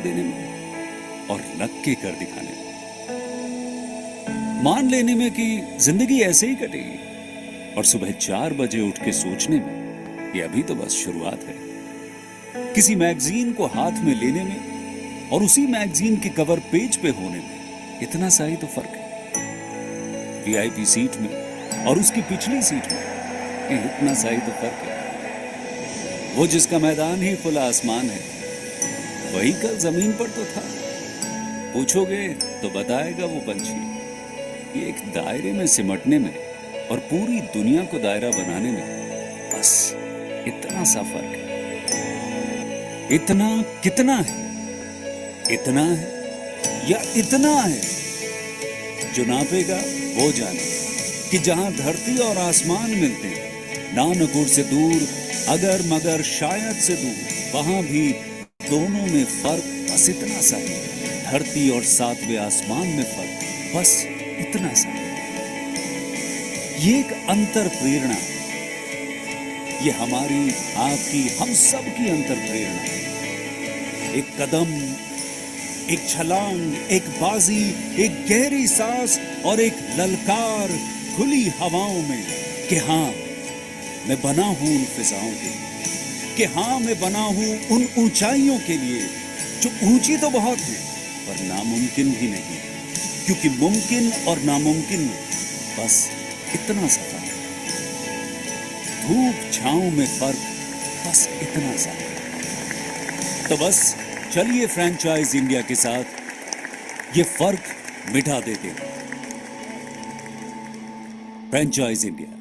देने में और लग के कर दिखाने में, मान लेने में कि जिंदगी ऐसे ही कटेगी, और सुबह 4 बजे उठ के सोचने में ये अभी तो बस शुरुआत है। किसी मैगजीन को हाथ में लेने में और उसी मैगजीन के कवर पेज पे होने में इतना सा ही तो फर्क है। वीआईपी सीट में और उसकी पिछली सीट में इतना सा ही तो फर्क है। वो जिसका मैदान ही खुला आसमान है, वही कल जमीन पर तो था। पूछोगे तो बताएगा वो पंछी, ये एक दायरे में सिमटने में और पूरी दुनिया को दायरा बनाने में बस इतना सा फर्क है। इतना कितना है? इतना है या इतना है? जो नापेगा वो जाने कि जहां धरती और आसमान मिलते हैं, नानकुर से दूर, अगर मगर शायद से दूर, वहां भी दोनों में फर्क बस इतना सा है। धरती और सातवें आसमान में फर्क बस इतना सा है। ये एक अंतर प्रेरणा है। ये हमारी, आपकी, हम सब की अंतर प्रेरणा है। एक कदम, एक छलांग, एक बाजी, एक गहरी सांस और एक ललकार खुली हवाओं में कि हाँ मैं बना हूं उन फिजाओं के लिए, कि हाँ मैं बना हूं उन ऊंचाइयों के लिए जो ऊंची तो बहुत है पर नामुमकिन भी नहीं, क्योंकि मुमकिन और नामुमकिन में बस इतना सा फर्क है। धूप छांव में फर्क बस इतना सा है। तो बस चलिए फ्रेंचाइज इंडिया के साथ ये फर्क मिटा देते हैं। Franchise India.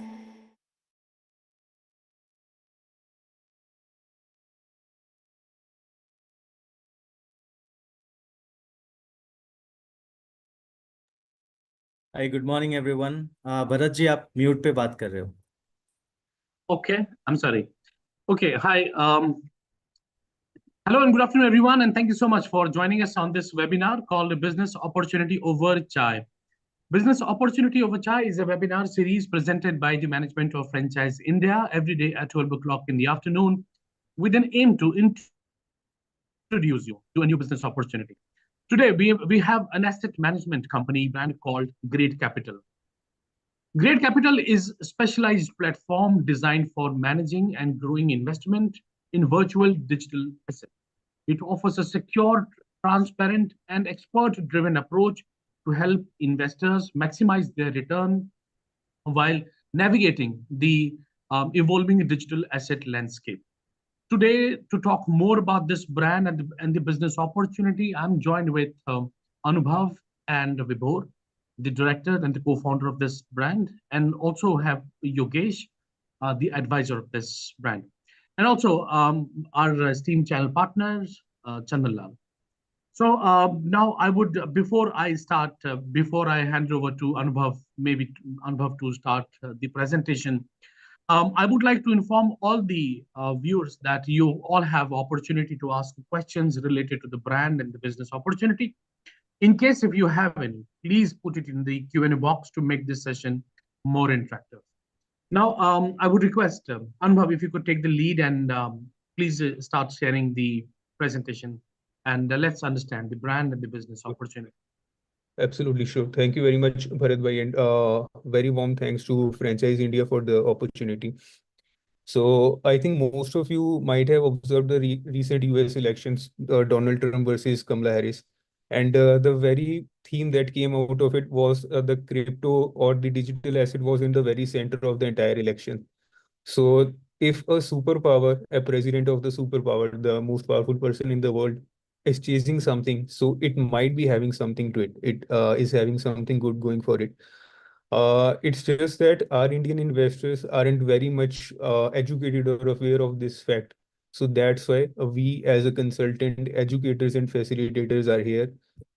Hi, good morning everyone. Bharat ji, आप म्यूट पे बात कर रहे हो। Okay, I'm sorry. Okay, hi. Hello and good afternoon, everyone, and thank you so much for joining us on this webinar called Business Opportunity Over Chai. Business Opportunity Over Chai is a webinar series presented by the management of Franchise India every day at 12 o'clock in the afternoon with an aim to introduce you to a new business opportunity. Today, we have an asset management company brand called Great Capital. Great Capital is a specialized platform designed for managing and growing investment in virtual digital assets. It offers a secure, transparent, and expert-driven approach to help investors maximize their return while navigating the evolving digital asset landscape. Today, to talk more about this brand and the business opportunity, I'm joined with Anubhav and Vibhor, the director and the co-founder of this brand, and also have Yogesh, the advisor of this brand, and also our esteemed channel partners, Chandan Lal. So now I would, before I start, before I hand over to Anubhav, maybe Anubhav to start the presentation, I would like to inform all the viewers that you all have opportunity to ask questions related to the brand and the business opportunity. In case if you have any, please put it in the Q&A box to make this session more interactive. Now, I would request Anubhav, if you could take the lead and please start sharing the presentation, and let's understand the brand and the business opportunity. Absolutely sure. Thank you very much, Bharat bhai, and very warm thanks to Franchise India for the opportunity. So I think most of you might have observed the recent US elections, Donald Trump versus Kamala Harris, and the very theme that came out of it was the crypto or the digital asset was in the very center of the entire election. So if a superpower, a president of the superpower, the most powerful person in the world, is chasing something, so it might be having something to it. It is having something good going for it. It's just that our Indian investors aren't very much educated or aware of this fact. So that's why we, as a consultant, educators, and facilitators, are here.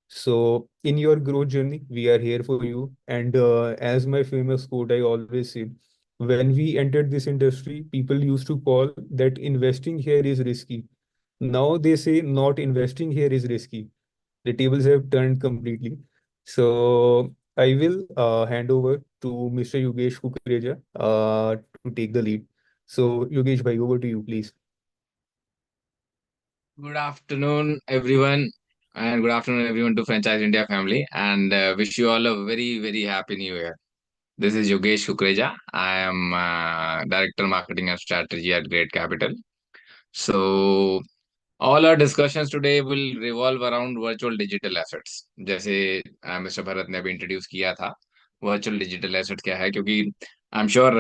So in your growth journey, we are here for you. And as my famous quote, I always say, when we entered this industry, people used to call that investing here is risky. Now they say not investing here is risky. The tables have turned completely. So I will hand over to Mr. Yogesh Kukreja to take the lead. So Yogesh bhai, over to you, please. Good afternoon, everyone, and good afternoon, everyone, to Franchise India family, and wish you all a very, very happy New Year. This is Yogesh Kukreja. I am Director Marketing and Strategy at Great Capital. So, all our discussions today will revolve around virtual digital assets. जैसे mister Bharat ने अभी introduce किया था, virtual digital asset क्या है, क्योंकि I am sure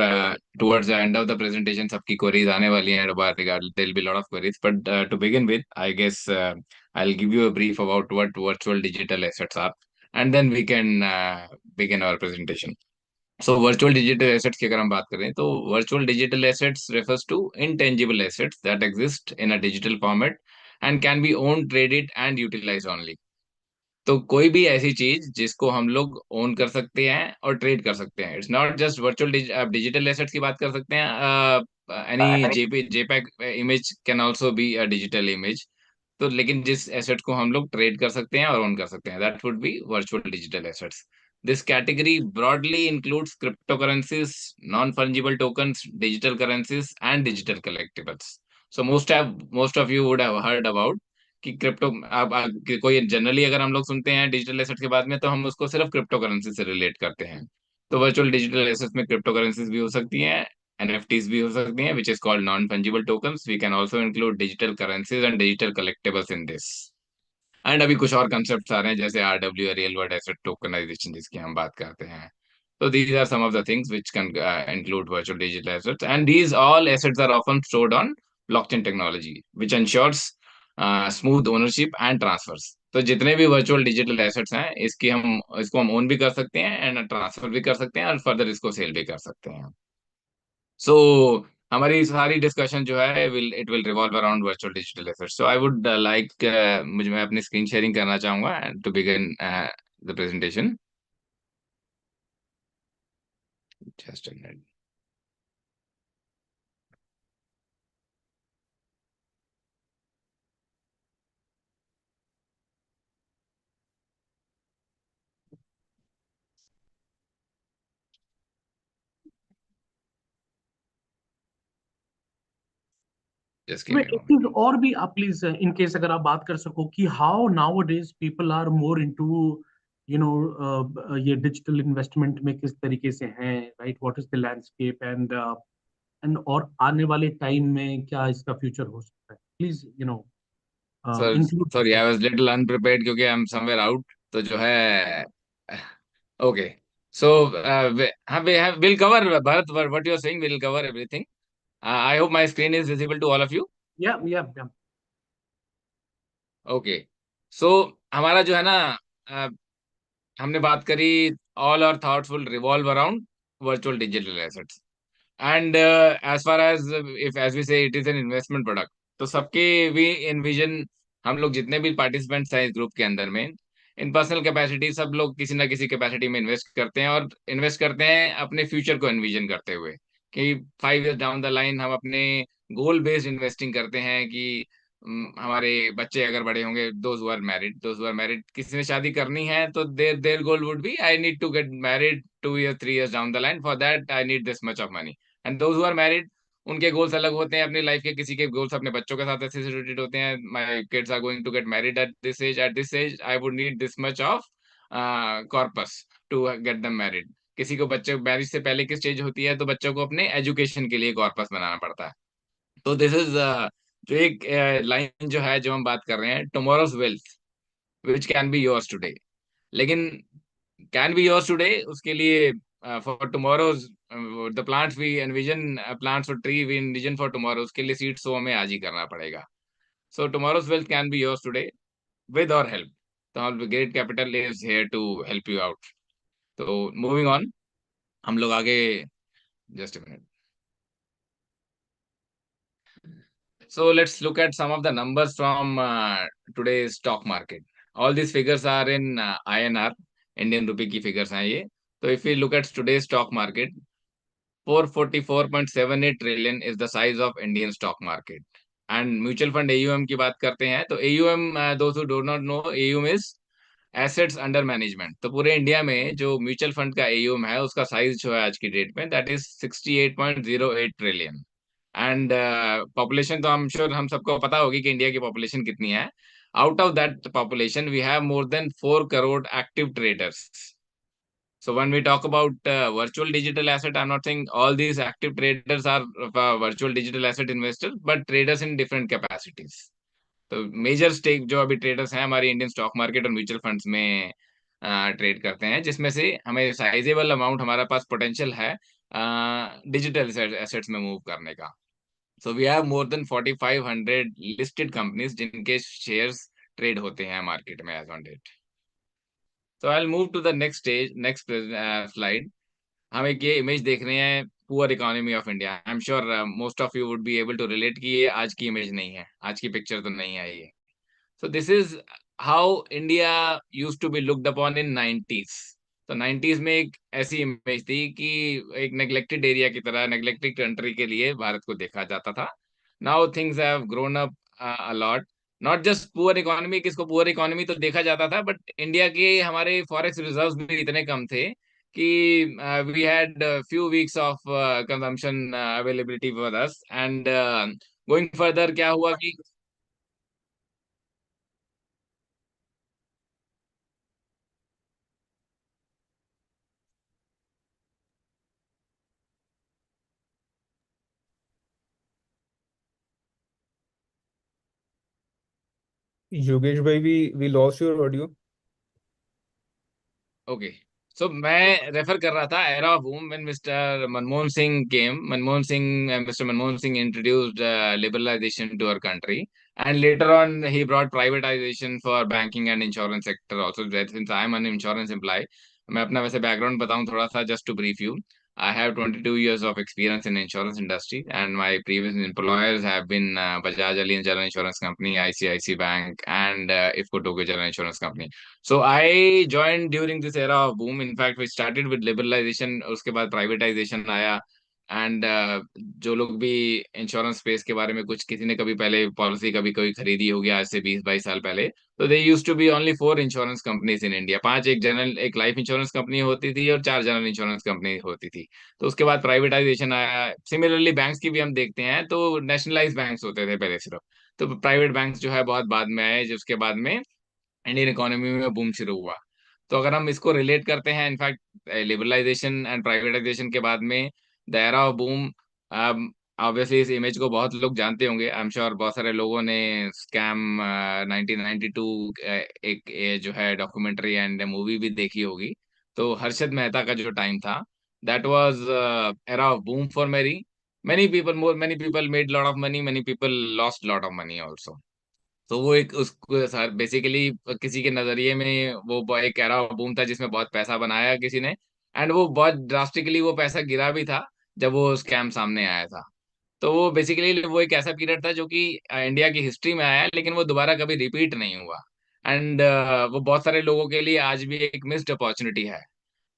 towards the end of the presentation सबकी queries आने वाली हैं regard there will be lot of queries, but to begin with I guess I will give you a brief about what virtual digital assets are, and then we can begin our presentation. So virtual digital assets की अगर हम बात करें तो virtual digital assets refers to intangible assets that exist in a digital format and can be owned, traded and utilized only. तो कोई भी ऐसी चीज जिसको हम लोग ओन कर सकते हैं और ट्रेड कर सकते हैं. It's not just virtual. आप डिजिटल एसेट्स की बात कर सकते हैं. Any JPEG image can also be a digital image. तो लेकिन जिस एसेट को हम लोग ट्रेड कर सकते हैं और ओन कर सकते हैं, that would be virtual digital assets. This category broadly includes crypto currencies, non fungible tokens, digital currencies and digital collectibles. So most of you would have heard about कि क्रिप्टो. आप कोई जनरली अगर हम लोग सुनते हैं डिजिटल एसेट के बाद में, तो हम उसको सिर्फ क्रिप्टो करेंसी से रिलेट करते हैं. तो वर्चुअल डिजिटल एसेट्स में क्रिप्टो करेंसीज भी हो सकती हैं, NFTs भी हो सकती हैं, which is called non-fungible tokens. We can also include digital currencies and digital collectibles in this. And अभी कुछ और कंसेप्ट आ रहे हैं जैसे RW, real world asset tokenisation, जिसकी हम बात करते हैं. तो these are some of the things which can include virtual digital assets, and these all assets are often stored on blockchain technology, which ensures smooth ownership and transfers. तो जितने भी virtual digital assets हैं, इसको हम own भी कर सकते हैं एंड ट्रांसफर भी कर सकते हैं और फर्दर इसको सेल भी कर सकते हैं. सो हमारी सारी डिस्कशन जो है it will revolve around virtual digital assets. So I would like, मुझे मैं अपनी स्क्रीन शेयरिंग करना चाहूंगा to begin the presentation. Just a minute. Just give मैं मी अ एक मोमेंट. चीज और भी आप प्लीज इन केस अगर आप बात कर सको कि how nowadays people are more into you know ये डिजिटल इन्वेस्टमेंट में किस तरीके से हैं, right? What is the landscape and और आने वाले टाइम में क्या इसका फ्यूचर हो सकता है? Please you know sir include. Sorry, I was little अनप्रिपेयर्ड क्योंकि आई एम समवेयर आउट. तो जो है, ओके. सो हाँ, will cover Bharat, what you are saying, will cover everything. I hope my screen is visible to all of you. Yeah yeah. Okay. सो हमारा जो है ना, हमने बात करी, all our thoughts will revolve around virtual digital assets. And as far as, if as we say it is an investment product, तो सबके we इनविजन, हम लोग जितने भी पार्टिसिपेंट्स हैं इस ग्रुप के अंदर में, इन पर्सनल कैपेसिटी सब लोग किसी ना किसी कैपेसिटी में इन्वेस्ट करते हैं, और इन्वेस्ट करते हैं अपने फ्यूचर को इन्विजन करते हुए कि 5 years डाउन द लाइन हम अपने गोल बेस्ड इन्वेस्टिंग करते हैं कि हमारे बच्चे अगर बड़े होंगे, दोज हु आर मैरिड, किसी ने शादी करनी है, तो there there goal would be, I need to get married 2 years 3 years down the line, for that I need this much of money. And those who are married, उनके goals अलग होते हैं अपनी लाइफ के. किसी के गोल्स अपने बच्चों के साथ एसोसिएटेड होते हैं. My kids are going to get married at this age I would need this much of corpus to get them married. किसी को बच्चे मैरिज से पहले की स्टेज होती है, तो बच्चों को अपने एजुकेशन के लिए कॉर्पस बनाना पड़ता है. तो दिस इज जो एक लाइन जो है, जो हम बात कर रहे हैं, tomorrow's wealth which can be yours today. लेकिन कैन बी योर्स टुडे, उसके लिए for tomorrow's, the plants we envision, plants और tree we envision for tomorrow, उसके लिए सीड्स तो हमें आज ही करना पड़ेगा. So tomorrow's wealth can be yours today with our help. तो great capital is here to help you out. तो मूविंग ऑन, हम लोग आगे. Just a minute. So let's look at some of the numbers from today's stock market. All these figures are in INR, Indian rupee की figures हैं ये. So if we look at today's stock market, 444.78 trillion is the size of Indian stock market. And mutual fund AUM की बात करते हैं, तो AUM, those who do not know, AUM is assets under management. तो पूरे India में जो mutual fund का AUM है, उसका साइज जो है आज की डेट में, that is 68.08 trillion. And population तो हम श्योर हम सबको पता होगी कि इंडिया की पॉपुलेशन कितनी है. Out of that population we have more than 4 crore active traders. So when we talk about virtual digital asset, I'm not saying all these active traders are virtual digital asset investors, but traders in different capacities. तो major stake जो अभी traders हैं हमारे Indian stock market और mutual funds में trade करते हैं, जिसमें से हमें साइजेबल अमाउंट हमारे पास पोटेंशियल है डिजिटल एसेट्स में मूव करने का. So we have more than 4500 listed companies जिनके शेयर्स ट्रेड होते हैं मार्केट में as on date. So I'll move to the next stage, next slide. हम एक ये इमेज देख रहे हैं poor economy of India. I am sure most of you would be able to relate कि ये आज की इमेज नहीं है, आज की पिक्चर तो नहीं है ये. So this is how India used to be looked upon in 90s. तो 90s में एक ऐसी इमेज थी कि एक नेग्लेक्टेड एरिया की तरह, नेग्लेक्टेड कंट्री के लिए भारत को देखा जाता था. Now things have grown up a lot. Not just poor economy, किसको पुअर इकोनॉमी तो देखा जाता था, बट इंडिया के हमारे फॉरेक्स रिजर्व्स भी इतने कम थे कि we had few weeks of consumption availability for us. And going further क्या हुआ कि Yogesh bhai, we lost your audio. Okay. So मैं रेफर कर रहा था era of boom when mister Manmohan Singh came. Manmohan Singh mister Manmohan Singh introduced liberalisation to our country, and later on he brought privatisation for banking and insurance sector also. Since I am an insurance employee, मैं अपना वैसे background बताऊं थोड़ा सा, just to brief you. I have 22 years of experience in insurance industry, and my previous employers have been Bajaj Allianz General Insurance Company, ICICI Bank, and IFCO Tokyo General Insurance Company. So I joined during this era of boom. In fact, we started with liberalization, उसके बाद privatization आया. And जो लोग भी insurance space के बारे में कुछ किसी ने कभी पहले पॉलिसी कभी कोई खरीदी होगी आज से 20-22 साल पहले, तो they used to be only 4 insurance companies in India. 5, एक जनरल, एक लाइफ इंश्योरेंस कंपनी होती थी और 4 जनरल इंश्योरेंस कंपनी होती थी. तो उसके बाद प्राइवेटाइजेशन आया. सिमिलरली बैंक्स की भी हम देखते हैं तो नेशनलाइज बैंक्स होते थे पहले सिर्फ. तो प्राइवेट बैंक्स जो है बहुत बाद में आए, जिसके बाद में इंडियन इकोनॉमी में बूम शुरू हुआ. तो अगर हम इसको रिलेट करते हैं, इनफैक्ट लिबरलाइजेशन एंड प्राइवेटाइजेशन के बाद में the era of boom, obviously इस इमेज को बहुत लोग जानते होंगे. आई एम श्योर बहुत सारे लोगों ने स्कैम 1992 एक जो है डॉक्यूमेंट्री एंड मूवी भी देखी होगी. तो हर्षद मेहता का जो टाइम था, that was era of boom for many people made lot of money, many people lost lot of money also. तो वो एक उसको सर बेसिकली किसी के नजरिए में वो एक एरा बूम था जिसमें बहुत पैसा बनाया किसी ने, एंड वो बहुत ड्रास्टिकली वो पैसा गिरा भी था जब वो स्कैम सामने आया था. तो वो बेसिकली वो एक ऐसा पीरियड था जो कि इंडिया की हिस्ट्री में आया, लेकिन वो दोबारा कभी रिपीट नहीं हुआ. एंड वो बहुत सारे लोगों के लिए आज भी एक मिस्ड अपॉर्चुनिटी है.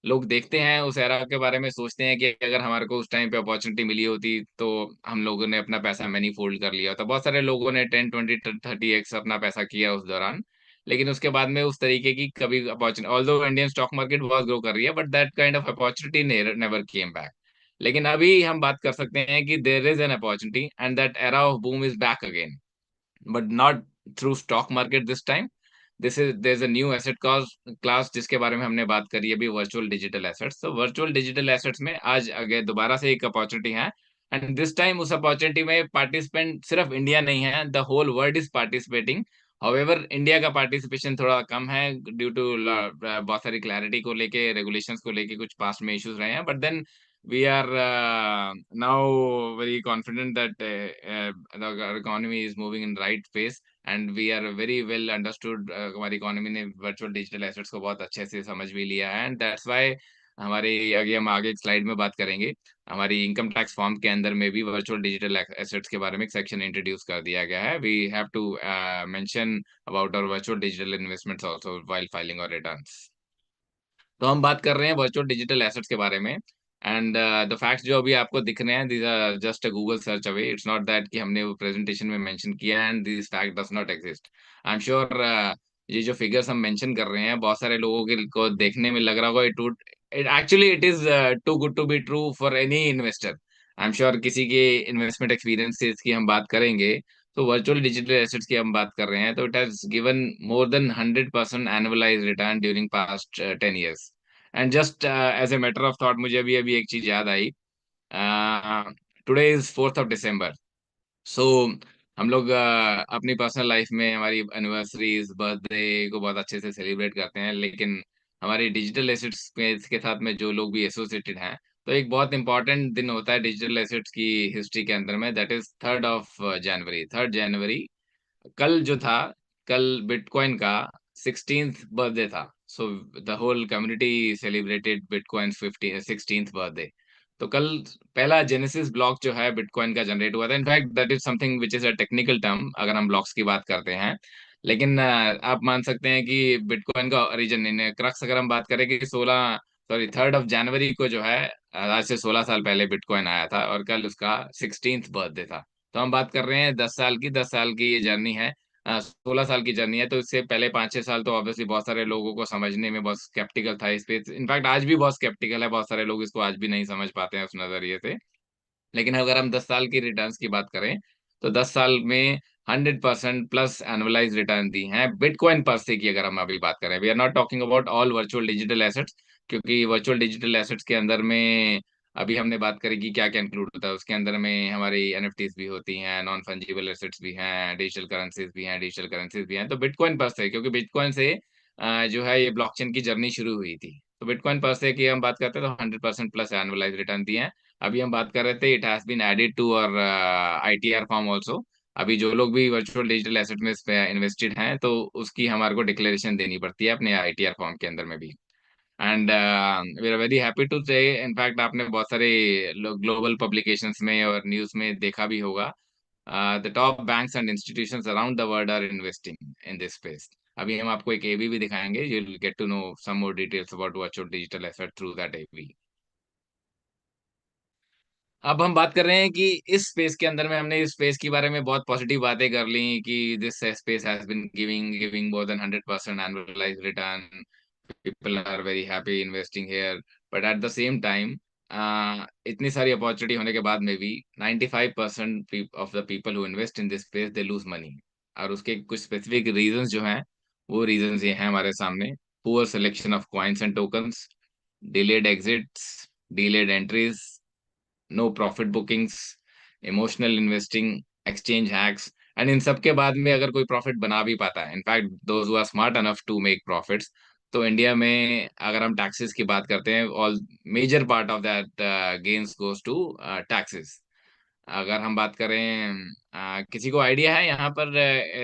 लोग देखते हैं उस एरा के बारे में, सोचते हैं कि अगर हमारे को उस टाइम पे अपॉर्चुनिटी मिली होती तो हम लोगों ने अपना पैसा मैनी फोल्ड कर लिया होता. बहुत सारे लोगों ने 10, 20, 30x अपना पैसा किया उस दौरान, लेकिन उसके बाद में उस तरीके की कभी opportunity, although Indian stock market बहुत ग्रो कर रही है, but that kind of opportunity never came back. लेकिन अभी हम बात कर सकते हैं कि there is an opportunity and that era of boom is back again, but not through stock market this time. There's a new asset class जिसके बारे में हमने बात करी अभी, वर्चुअल डिजिटल एसेट्स. तो वर्चुअल डिजिटल एसेट्स में आज अगर दोबारा से एक अपॉर्चुनिटी है, एंड दिस टाइम उस अपॉर्चुनिटी में पार्टिसिपेंट सिर्फ इंडिया नहीं है, the whole world is participating. However India का पार्टिसिपेशन थोड़ा कम है ड्यू टू बहुत सारी क्लैरिटी को लेके, रेगुलेशंस को लेके कुछ पास्ट में इश्यूज रहे हैं, but then we are now very confident that the economy is moving in right pace, and we are very well understood. हमारी इकोनॉमी ने वर्चुअल डिजिटल एसेट्स को बहुत अच्छे से समझ भी लिया है, एंड दैट्स व्हाई हमारे आगे हम आगे एक स्लाइड में बात करेंगे. हमारी इनकम टैक्स फॉर्म के अंदर में भी वर्चुअल डिजिटल एसेट्स के बारे में एक सेक्शन इंट्रोड्यूस कर दिया गया है. We have to mention about our virtual digital investments also while filing our returns. तो हम बात कर रहे हैं वर्चुअल डिजिटल एसेट्स के बारे में, एंड द फैक्ट्स जो अभी आपको दिख रहे हैं, these are just a Google search away. It's not that कि हमने वो प्रेजेंटेशन में मेंशन किया and this fact does not exist. I am sure ये जो फिगर्स हम मेंशन कर रहे हैं, बहुत सारे लोगों के को देखने में लग रहा होगा it would, it actually it is too good to be true for any investor. I am sure किसी के इन्वेस्टमेंट एक्सपीरियंसेस की हम बात करेंगे, तो वर्चुअल डिजिटल एसेट्स की हम बात कर रहे हैं, तो it has given more than 100% annualise return during past 10 years। And just as a matter of thought, मुझे अभी अभी एक चीज याद आई। Today is 4th of December। So हम लोग अपनी पर्सनल लाइफ में हमारी एनिवर्सरीज, बर्थडे को बहुत अच्छे से सेलिब्रेट करते हैं, लेकिन हमारी डिजिटल एसेट्स के साथ में जो लोग भी एसोसिएटेड हैं, तो एक बहुत इंपॉर्टेंट दिन होता है डिजिटल एसेट्स की हिस्ट्री के अंदर में, that is 3rd of January। 3rd January कल जो था, कल बिटकॉइन का 16th बर्थडे था। So the whole community celebrated bitcoin 16th birthday. तो कल पहला जेनेसिस ब्लॉक जो है बिटकॉइन का जनरेट हुआ था। In fact that is something which is a technical term अगर हम ब्लॉक्स की बात करते हैं। लेकिन आप मान सकते हैं कि बिटकॉइन का ओरिजिन इन क्रक्स अगर हम बात करें कि 3rd of January को जो है, आज से 16 साल पहले बिटकॉइन आया था और कल उसका 16th बर्थडे था। तो हम बात कर रहे हैं 10 साल की, 10 साल की ये जर्नी है, 16 साल की जर्नी है। तो इससे पहले 5-6 साल तो ऑब्वियसली बहुत सारे लोगों को समझने में बहुत स्केप्टिकल था इस पे। इनफैक्ट आज भी बहुत स्केप्टिकल है, बहुत सारे लोग इसको आज भी नहीं समझ पाते हैं उस नजरिए से। लेकिन अगर हम 10 साल की रिटर्न्स की बात करें, तो 10 साल में 100% प्लस एनुअलाइज रिटर्न दी हैं बिटकॉइन पर से की। अगर हम अभी बात करें, we are not talking about all virtual digital assets, क्योंकि वर्चुअल डिजिटल एसेट्स के अंदर में अभी हमने बात करी कि क्या क्या इंक्लूड होता है। उसके अंदर में हमारी एनएफटीज भी होती हैं, नॉन फंजिबल एसेट्स भी हैं, डिजिटल करेंसीज भी हैं। तो बिटकॉइन पर से, क्योंकि बिटकॉइन से जो है ये ब्लॉकचेन की जर्नी शुरू हुई थी, तो बिटकॉइन पर से की हम बात करते हैं तो 100% प्लस एनुअलाइज रिटर्न दिए हैं। अभी हम बात कर रहे थे, it has been added to our ITR form also. अभी जो लोग भी वर्चुअल डिजिटल एसेट में इन्वेस्टेड हैं, तो उसकी हमारे को डिक्लेरेशन देनी पड़ती है अपने आईटीआर फॉर्म के अंदर में भी। And we are very happy to say, in fact आपने बहुत सारे ग्लोबल पब्लिकेशंस में और न्यूज़ में देखा भी होगा, the top banks and institutions around the world are investing in this space. अभी हम आपको एक एबी भी दिखाएंगे, you will get to know some more details about virtual digital asset through that AV. अब हम बात कर रहे हैं कि इस स्पेस के अंदर में हमने इस स्पेस के बारे में बहुत पॉजिटिव बातें कर ली कि this space has been giving more than 100% annualise return, people are very happy investing here. But at the same time, इतनी सारी अपॉर्चुनिटी होने के बाद में भी 95% of the people who invest in this space they lose money. और उसके कुछ स्पेसिफिक रीजंस जो हैं, वो रीजंस ये हैं हमारे सामने: poor selection of coins and tokens, delayed exits, delayed entries, no profit bookings, emotional investing, exchange hacks. And इन सब के बाद में अगर कोई प्रॉफिट बना भी पाता है, in fact those who are smart enough to make profits, तो इंडिया में अगर हम टैक्सेस की बात करते हैं, all major part of that gains goes to taxes. अगर हम बात करें, किसी को आइडिया है यहाँ पर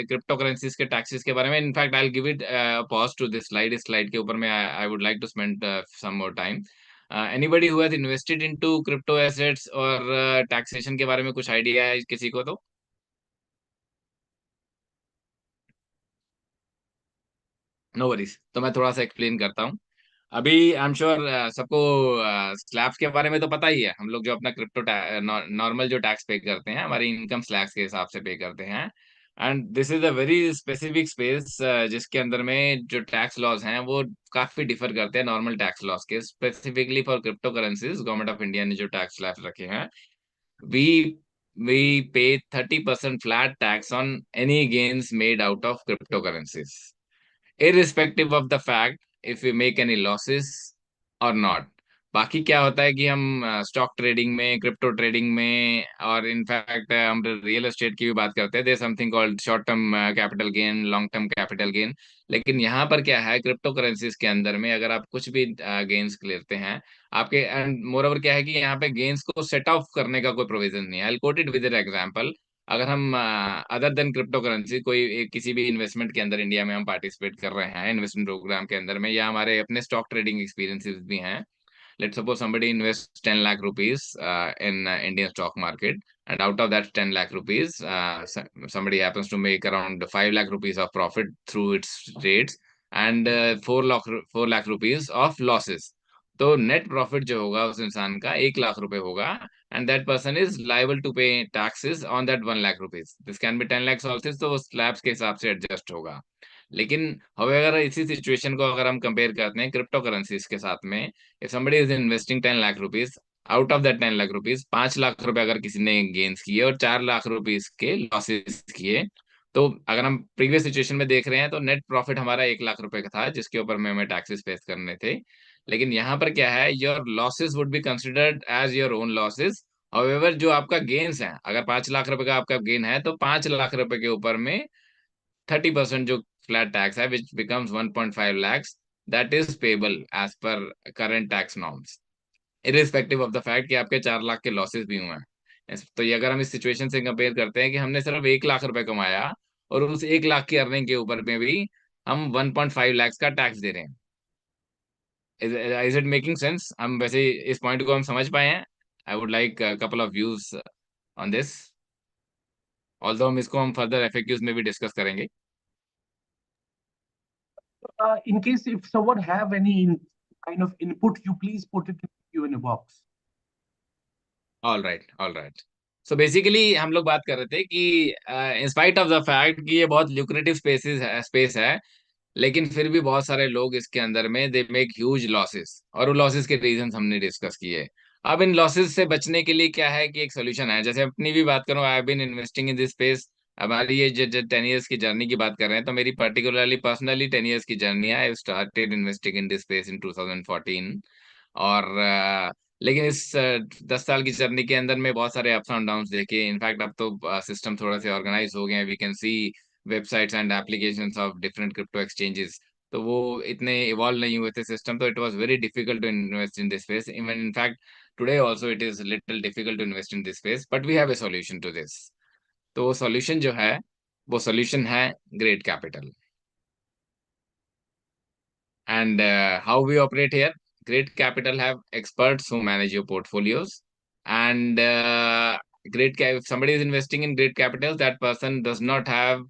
क्रिप्टो करेंसीज के टैक्सेस के बारे में? In fact I will give it pause to this slide. इस स्लाइड के ऊपर में I would like to spend some more time. Anybody who has invested into crypto assets और टैक्सेशन के बारे में कुछ आइडिया है किसी को? तो नो वरीज, तो मैं थोड़ा सा एक्सप्लेन करता हूँ। अभी आई एम श्योर सबको स्लैब्स के बारे में तो पता ही है। हम लोग जो अपना क्रिप्टो नॉर्मल जो टैक्स पे करते हैं, हमारी इनकम स्लैब्स के हिसाब से पे करते हैं। And this is a very specific space जिसके अंदर में जो टैक्स लॉज हैं वो काफी डिफर करते हैं नॉर्मल टैक्स लॉज के। Specifically for crypto currencies, government of India ने जो टैक्स स्लैब्स रखे हैं, वी वी पे 30% flat tax on any gains made out of crypto currencies, irrespective of the fact if we make any losses or not। बाकी क्या होता है कि हम स्टॉक ट्रेडिंग में, क्रिप्टो ट्रेडिंग में, और इनफैक्ट हम रियल एस्टेट की भी बात करते हैं, there something called short term capital gain, long term capital gain. लेकिन यहाँ पर क्या है, क्रिप्टो करेंसीज के अंदर में अगर आप कुछ भी गेन्स लेते हैं आपके, एंड मोर ओवर क्या है कि यहाँ पे गेन्स को सेट ऑफ करने का कोई प्रोविजन नहीं है। I quote it with an example. अगर हम अदर देन क्रिप्टो करेंसी कोई किसी भी इन्वेस्टमेंट के अंदर इंडिया में हम पार्टिसिपेट कर रहे हैं, इन्वेस्टमेंट प्रोग्राम के अंदर में, या हमारे अपने स्टॉक ट्रेडिंग एक्सपीरियंसेस भी हैं। Let's suppose somebody invests 10 lakh rupees in Indian stock market, and out of that 10 lakh rupees, somebody happens to make around 5 lakh rupees of profit through its trades, and 4 lakh rupees of losses। तो net profit जो होगा उस इंसान का 1 लाख रुपए होगा, and that person is liable to pay taxes on that 1 lakh rupees. This can be 10 lakhs also, तो वो स्लैब्स के हिसाब से एडजस्ट होगा। लेकिन अगर इसी सिचुएशन को अगर हम कंपेयर करते हैं क्रिप्टो करेंसीज के साथ में, if somebody is investing 10 lakh rupees, out of that 10 lakh rupees 5 lakh रुपए अगर किसी ने गेन्स किए और 4 लाख रुपीज के लॉसेस किए, तो अगर हम प्रीवियस सिचुएशन में देख रहे हैं तो नेट प्रॉफिट हमारा 1 लाख रुपए का था जिसके ऊपर में हमें टैक्सेस पे करने थे। लेकिन यहाँ पर क्या है, your losses would be considered as your own losses. However जो आपका गेन्स है, अगर 5 लाख रुपए का आपका गेन है तो 5 लाख रुपए के ऊपर में 30% जो फ्लैट टैक्स है which becomes 1.5 lakhs, that is payable as per current tax norms, irrespective of the fact कि आपके 4 लाख के लॉसेस भी हुए हैं। तो ये अगर हम इस सिचुएशन से कंपेयर करते हैं कि हमने सिर्फ 1 लाख रुपए कमाया और उस 1 लाख की अर्निंग के ऊपर में भी हम 1.5 lakhs का टैक्स दे रहे हैं। Is it making sense? हम वैसे इस पॉइंट को हम समझ पाए हैं? आई would like couple of views on this, although हम इसको हम फर्दर एफएक्यूज में भी डिस्कस करेंगे। In case if someone have any kind of input, you please put it in the Q&A box. All right, all right. So basically हम लोग बात कर रहे थे कि in spite of the fact कि ये बहुत ल्यूक्रेटिव स्पेस है, लेकिन फिर भी बहुत सारे लोग इसके अंदर में दे मेक ह्यूज लॉसेस, और वो लॉसेस के रीजंस हमने डिस्कस किए। अब इन लॉसेस से बचने के लिए क्या है कि एक सोल्यूशन है। जैसे अपनी भी बात करूं, I have been investing in this space. हमारी ये जो 10 years की जर्नी की बात कर रहे हैं, तो मेरी पर्टिकुलरली पर्सनली 10 years की जर्नी है। I started investing in this space in 2014। और लेकिन इस 10 साल की जर्नी के अंदर में बहुत सारे अप्स एंड डाउन्स देखे। इनफैक्ट अब तो सिस्टम थोड़ा से ऑर्गेनाइज हो गए हैं, we can see websites and applications of different crypto exchanges. तो वो इतने इवॉल्व नहीं हुए थे सिस्टम, तो it was very difficult to invest in this space. Even in fact today also it is little difficult to invest in this space, but we have a solution to this. तो वो solution जो है, वो solution है great capital. And how we operate here? Great Capital have experts who manage your portfolios. And if somebody is investing in Great Capital, that person does not have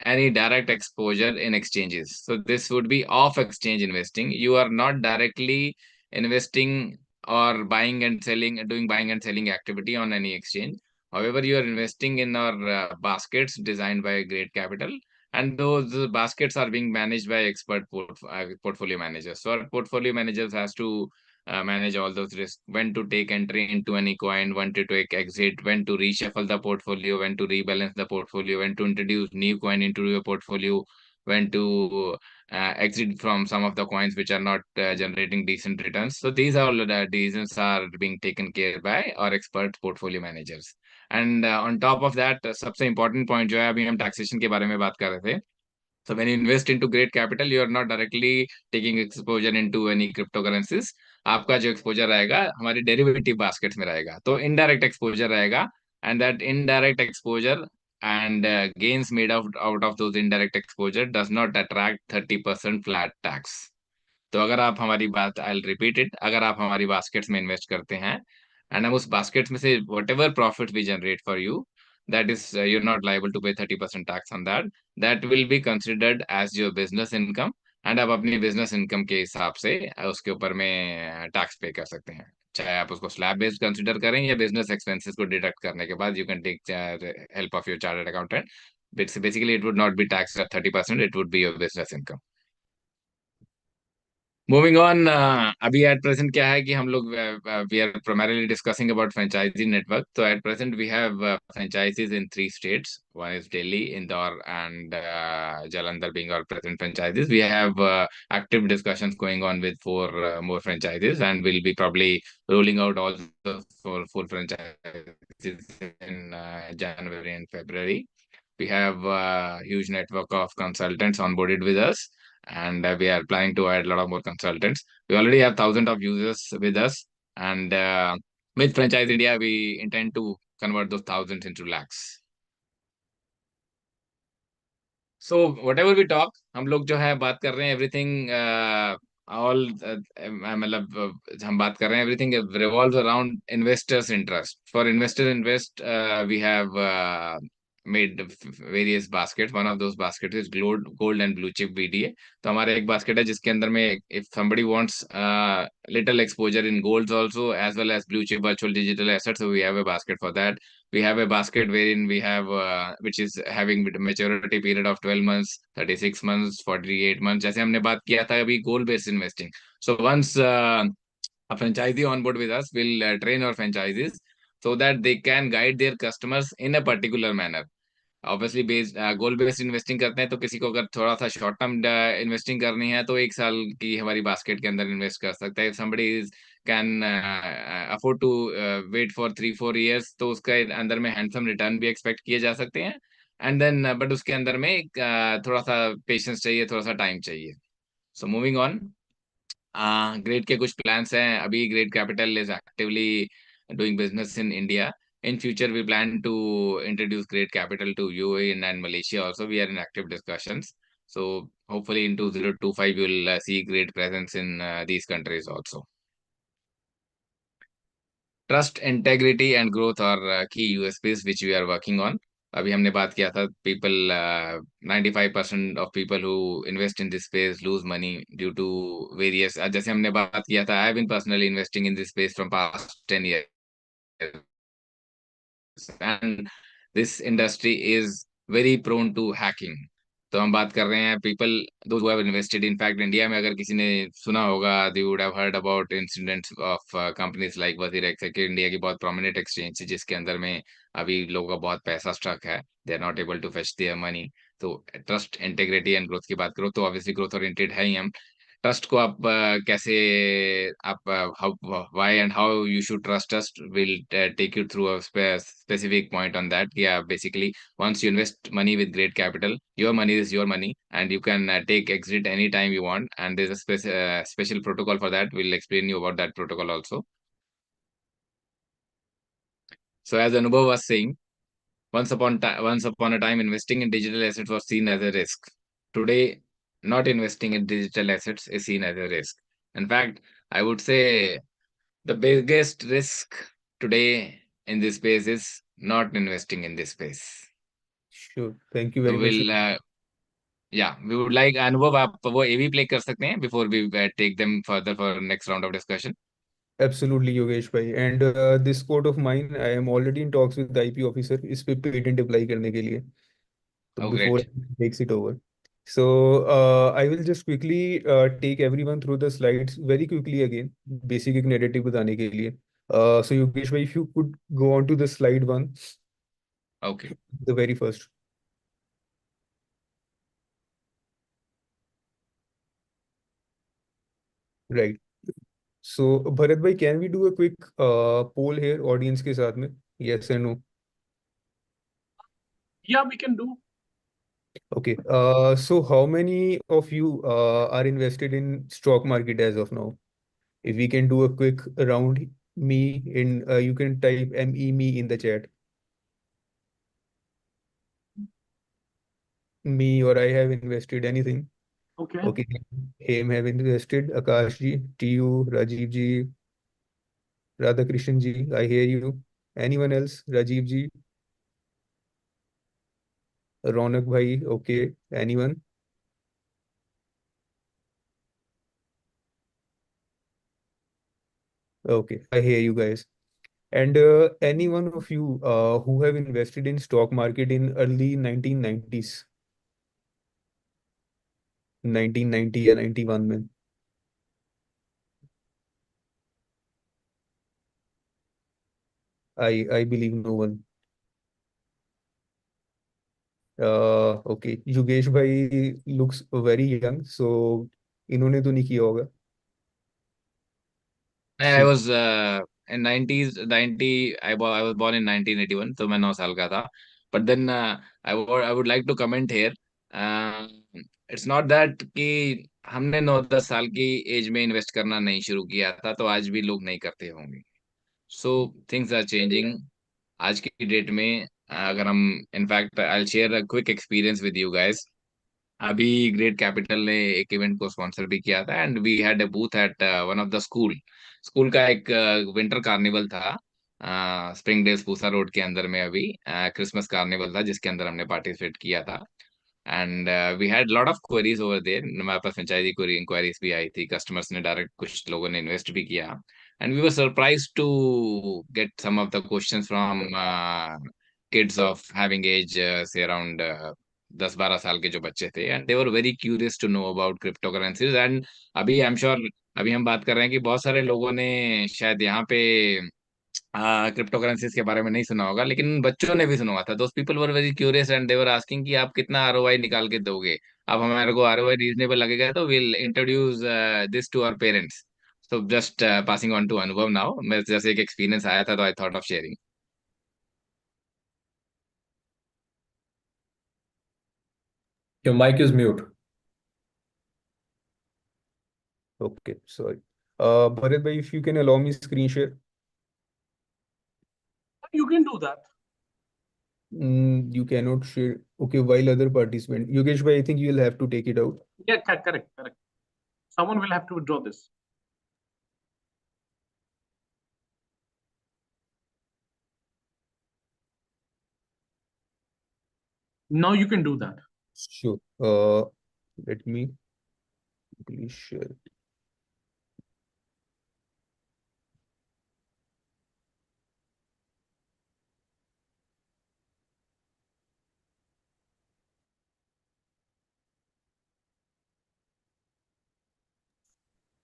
any direct exposure in exchanges. So this would be off exchange investing. You are not directly investing or buying and selling, doing buying and selling activity on any exchange. However, you are investing in our baskets designed by Great Capital, and those baskets are being managed by expert portfolio managers. So our portfolio managers has to manage all those risks: when to take entry into any coin, when to take exit, when to reshuffle the portfolio, when to rebalance the portfolio, when to introduce new coin into your portfolio, when to exit from some of the coins which are not generating decent returns. So these are all the decisions are being taken care by our expert portfolio managers. And on top of that, सबसे important point जो है, अभी हम taxation के बारे में बात कर रहे थे। So when you invest into great capital, you are not directly taking exposure into any cryptocurrencies. आपका जो एक्सपोजर रहेगा हमारी डेरिवेटिव बास्केट्स में रहेगा, तो इनडायरेक्ट एक्सपोजर रहेगा। And that indirect exposure and gains made out of those indirect exposure does not attract 30% flat tax. तो अगर आप हमारी बात, आई विल रिपीट इट, अगर आप हमारी बास्केट्स में इन्वेस्ट करते हैं एंड हम उस बास्केट्स में से whatever profit we generate for you, that is you're not liable to pay 30% tax on that. That will be considered as your business income, and आप अपनी बिजनेस इनकम के हिसाब से उसके ऊपर में टैक्स पे कर सकते हैं। चाहे आप उसको स्लैब बेस्ड कंसिडर करें या बिजनेस एक्सपेंसेस को डिडक्ट करने के बाद you can take help of your chartered accountant. Basically it would not be tax at 30%, it would be your business income. Moving on, अभी एट प्रेजेंट क्या है कि हम लोग we are primarily discussing about franchisee network. तो at present we have franchises in 3 states. One is Delhi, Indore, and Jalandhar being our present franchises. We have active discussions going on with 4 more franchises, and we'll be probably rolling out all the four franchises in January and February. We have a huge network of consultants onboarded with us, and we are planning to add a lot of more consultants. We already have thousands of users with us, and with Franchise India, we intend to convert those thousands into lakhs. So whatever we talk, हम लोग जो है बात कर रहे हैं everything all, मतलब हम बात कर रहे हैं everything revolves around investors interest. For investor invest, we have made various basket. One of those basket is gold and blue chip VDA. तो हमारा एक बास्केट है जिसके अंदर में if somebody wants little exposure in golds also as well as blue chip virtual digital assets, so we have a basket for that. We have a basket wherein we have which is having maturity period of 12 months, 36 months, 48 months, जैसे हमने बात किया था अभी goal based investing. So once a franchisee on board with us will train our franchisees so that they can guide their customers in a particular manner. Obviously based goal based investing करते हैं, तो किसी को अगर थोड़ा सा short term investing करनी है तो एक साल की हमारी बास्केट के अंदर इन्वेस्ट कर सकता है. Somebody is can afford to wait for 3-4 years, तो उसका अंदर में हैंडसम रिटर्न भी एक्सपेक्ट किए जा सकते हैं. एंड देन बट उसके अंदर में एक थोड़ा सा पेशेंस चाहिए, थोड़ा सा टाइम चाहिए. सो मूविंग ऑन, ग्रेट के कुछ प्लान्स हैं. अभी great capital is actively doing business in India. In future, we plan to introduce Great Capital to UAE and Malaysia also. We are in active discussions. So hopefully in 2025, you will see great presence in these countries also. Trust, integrity, and growth are key USPs which we are working on. अभी हमने बात किया था people 95% of people who invest in this space lose money due to various जैसे हमने बात किया था, I have been personally investing in this space from past 10 years, and this industry is very prone to hacking. तो हम बात कर रहे हैं people those who have invested. In fact, India में अगर किसी ने सुना होगा, they would have heard about incidents of companies like WazirX, कि इंडिया की बहुत prominent exchange है जिसके अंदर में अभी लोगों का बहुत पैसा स्टक है. They are not able to fetch their money. तो ट्रस्ट, इंटेग्रिटी एंड ग्रोथ की बात करो तो ऑब्वियसली ग्रोथ ओरिएंटेड है ही हम. ट्रस्ट को आप कैसे आप why and how you should trust us will take you through a specific point on that. कि basically once you invest money with great capital, your money is your money and you can take exit anytime you want, and there's a special protocol for that. We'll explain you about that protocol also. So as Anubhav was saying, once upon a time, investing in digital assets was seen as a risk. Today, not investing in digital assets is seen as a risk. In fact, I would say the biggest risk today in this space is not investing in this space. Sure. Thank you So very much. we would like Anubhav, आप वो AV play कर सकते हैं before we take them further for next round of discussion. Absolutely, Yogesh bhai. And this quote of mine, I am already in talks with the IP officer इस पे patent apply करने के लिए. So Oh, before great. he takes it over. So I will just quickly take everyone through the slides very quickly again. Basic एक narrative बताने के लिए. So Yogesh bhai, if you could go on to the slide one, Okay. the very first. Right. So Bharat bhai, can we do a quick poll here audience के साथ में? Yes and no. Yeah, we can do. Okay. So how many of you are invested in stock market as of now? If we can do a quick round, me in you can type me in the chat. Me or I have invested anything. Okay. Okay. Him have invested. Akash ji, TU, Rajiv ji, Radhakrishnan ji, I hear you. Anyone else? Rajiv ji, Ronak bhai, okay. Anyone? Okay, I hear you guys. And any one of you who have invested in stock market in early 1990s, 1990 या 91 में? I believe no one. Okay, Yogesh bhai looks very young, so इन्होंने तो नहीं किया होगा. I So was in 90s. I was born in 1981, तो मैं 9 साल का था. But then I would like to comment here. Uh, it's not that कि हमने 9-10 साल की एज में इन्वेस्ट करना नहीं शुरू किया था तो आज भी लोग नहीं करते होंगे. So things are changing. आज की डेट में अगर हम in fact I'll share a quick experience with you guys. अभी ग्रेट कैपिटल ने एक इवेंट को स्पॉन्सर भी किया था and we had a booth at one of the school. School का एक विंटर कार्निवल था स्प्रिंग डेज पूसा रोड के अंदर में. अभी क्रिसमस कार्निवल था जिसके अंदर हमने पार्टिसिपेट किया था. And we had lot of queries over there. हमारे पास फ्रेंचाइजी क्वेरी इंक्वायरीज भी आई थी. कस्टमर्स ने डायरेक्ट कुछ लोगों ने इन्वेस्ट भी किया and we were surprise to get some of the questions from kids of having age say around 10-12 साल के जो बच्चे थे, and they were very curious to know about crypto currencies. And अभी आई एम श्योर, अभी हम बात कर रहे हैं कि बहुत सारे लोगों ने शायद यहाँ पे क्रिप्टो करेंसीज के बारे में नहीं सुना होगा, लेकिन बच्चों ने भी सुना हुआ था। Those people were very curious and they were asking कि आप कितना आरओआई निकाल के दोगे, अब हमारे को आरओआई रीजनेबल लगेगा तो will introduce this to our parents. So just passing on to Anubhav now, मैं जैसे एक एक्सपीरियंस आया था तो I thought of sharing. Your mic is mute. Okay, sorry. Bharat bhai, if you can allow me screen share. You can do that. You cannot share. Okay, while other participant. Yogesh bhai, I think you will have to take it out. Yeah, correct. Someone will have to withdraw this. Now you can do that. Sure. Let me please share.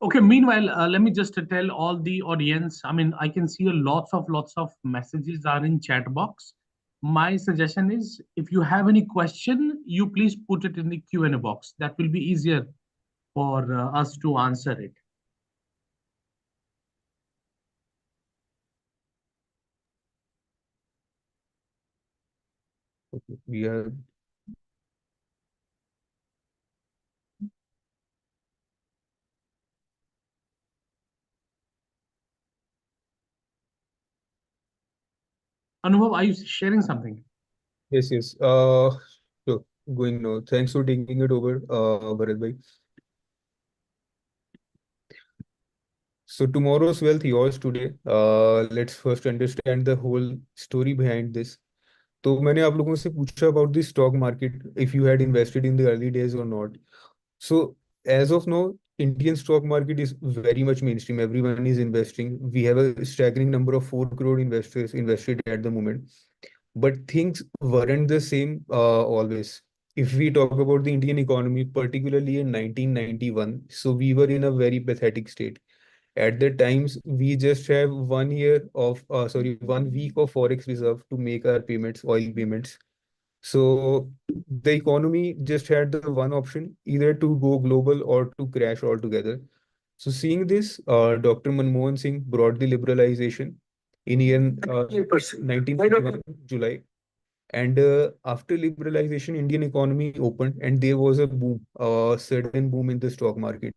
Okay, meanwhile, let me just tell all the audience, I mean, I can see lots of messages are in chat box. My suggestion is, if you have any question, you please put it in the Q&A box. That will be easier for us to answer it. Okay, we are. Anubhav, are you sharing something? Yes, yes. So going now. Thanks for taking it over, Bharat bhai. So tomorrow's wealth, yours today. Let's first understand the whole story behind this. तो मैंने आप लोगों से पूछा about the stock market, if you had invested in the early days or not. So as of now, Indian stock market is very much mainstream. Everyone is investing. We have a staggering number of 4 crore investors invested at the moment. But things weren't the same always. If we talk about the Indian economy, particularly in 1991, so we were in a very pathetic state. At the times, we just have 1 year of, 1 week of forex reserve to make our payments, oil payments. So the economy just had the one option, either to go global or to crash altogether. So seeing this, Dr. Manmohan Singh brought the liberalization in year 1991 July. And after liberalization, Indian economy opened and there was a boom, sudden boom in the stock market.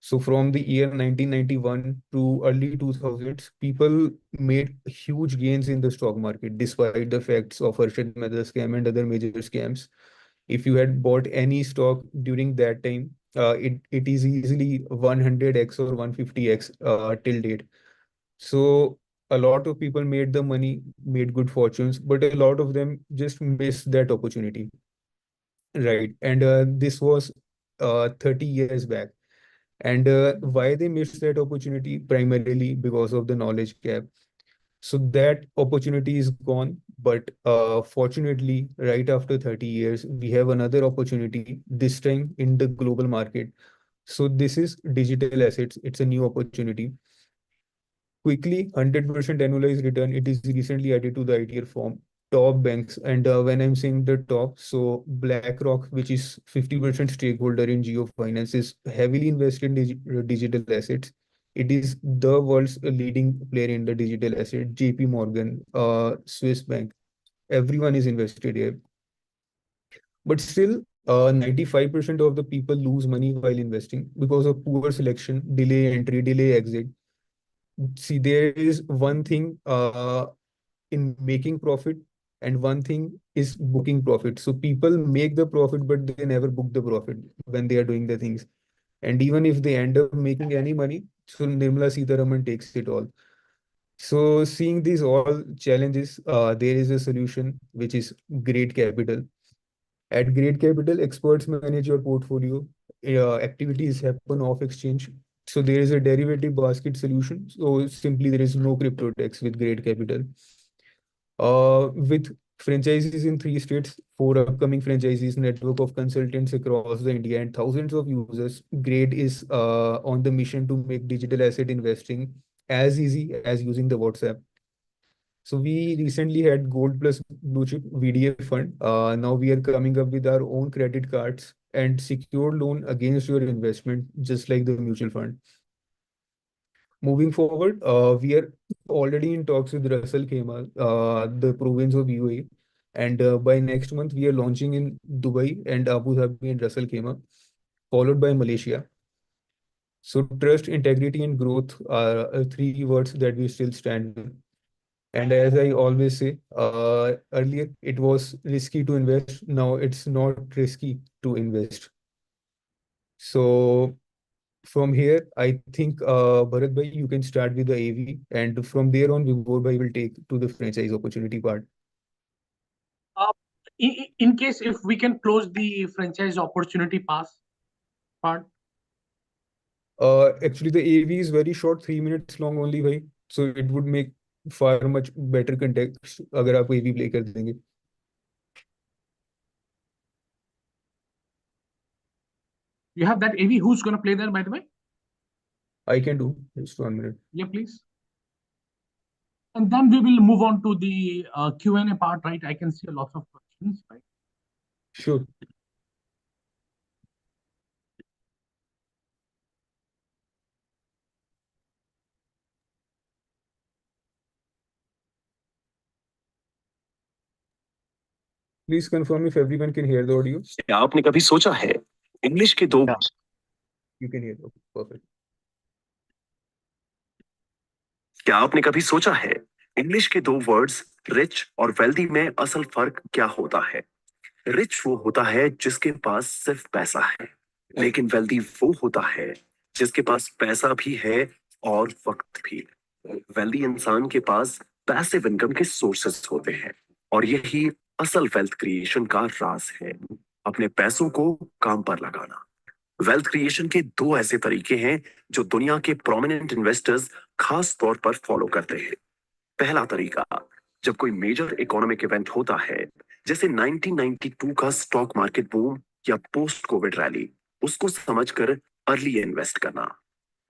So from the year 1991 to early 2000s, people made huge gains in the stock market despite the facts of Harshad Mehta scam and other major scams. If you had bought any stock during that time, it is easily 100x or 150x till date. So a lot of people made the money, made good fortunes, but a lot of them just missed that opportunity. Right. And this was 30 years back. And why they missed that opportunity? Primarily because of the knowledge gap. So that opportunity is gone. But fortunately, right after 30 years, we have another opportunity, this time in the global market. So this is digital assets. It's a new opportunity. Quickly, 100% annualized return. It is recently added to the ITR form. Top banks, and when I'm saying the top, so BlackRock, which is 50% stakeholder in Geo Finance, is heavily invested in digital assets. It is the world's leading player in the digital asset. JP Morgan, Swiss Bank, everyone is invested here. But still, 95% of the people lose money while investing because of poor selection, delay entry, delay exit. See, there is one thing in making profit, and one thing is booking profit. So people make the profit, but they never book the profit when they are doing the things. And even if they end up making any money, so Nirmala Sitharaman takes it all. So seeing these all challenges, there is a solution, which is great capital. At Great Capital, experts manage your portfolio. Activities happen off exchange. So there is a derivative basket solution. So simply there is no crypto tax with Great Capital. With franchises in 3 states, 4 upcoming franchisees, network of consultants across the India, and thousands of users. Grade is on the mission to make digital asset investing as easy as using the WhatsApp. So we recently had Gold Plus Blue Chip VDA fund. Now we are coming up with our own credit cards and secure loan against your investment, just like the mutual fund. Moving forward, we are already in talks with Russell Khema, the province of UAE, and by next month we are launching in Dubai and Abu Dhabi and Russell Khema, followed by Malaysia. So trust, integrity, and growth are three words that we still stand with. And as I always say, earlier it was risky to invest. Now it's not risky to invest. So from here, I think Bharat bhai, you can start with the AV, and from there on, Vibhor bhai will take to the franchise opportunity part. Uh, in case if we can close the franchise opportunity pass part. Actually, the AV is very short, 3 minutes long only, bhai. So it would make far much better context अगर आप AV play कर देंगे. You have that AV. Who's going to play there, by the way? I can do just 1 minute. Yeah, please. And then we will move on to the Q&A part, right? I can see a lot of questions, right? Sure. Please confirm if everyone can hear the audio. क्या आपने कभी सोचा है English के दो You can hear. Okay, perfect. क्या आपने कभी सोचा है इंग्लिश के दो वर्ड्स रिच और वेल्दी में असल फर्क क्या होता है? रिच वो होता है जिसके पास सिर्फ पैसा है, लेकिन वेल्दी वो होता है जिसके पास पैसा भी है और वक्त भी। वेल्दी इंसान के पास पैसिव इनकम के सोर्सेस होते हैं और यही असल वेल्थ क्रिएशन का राज है, अपने पैसों को काम पर लगाना। वेल्थ क्रिएशन के दो ऐसे तरीके हैं जो दुनिया के प्रोमिनेंट इन्वेस्टर्स खास तौर पर फॉलो करते हैं। पहला तरीका, जब कोई मेजर इकोनॉमिक इवेंट होता है, जैसे 1992 का स्टॉक मार्केट बूम या पोस्ट कोविड रैली, उसको समझकर अर्ली इन्वेस्ट करना।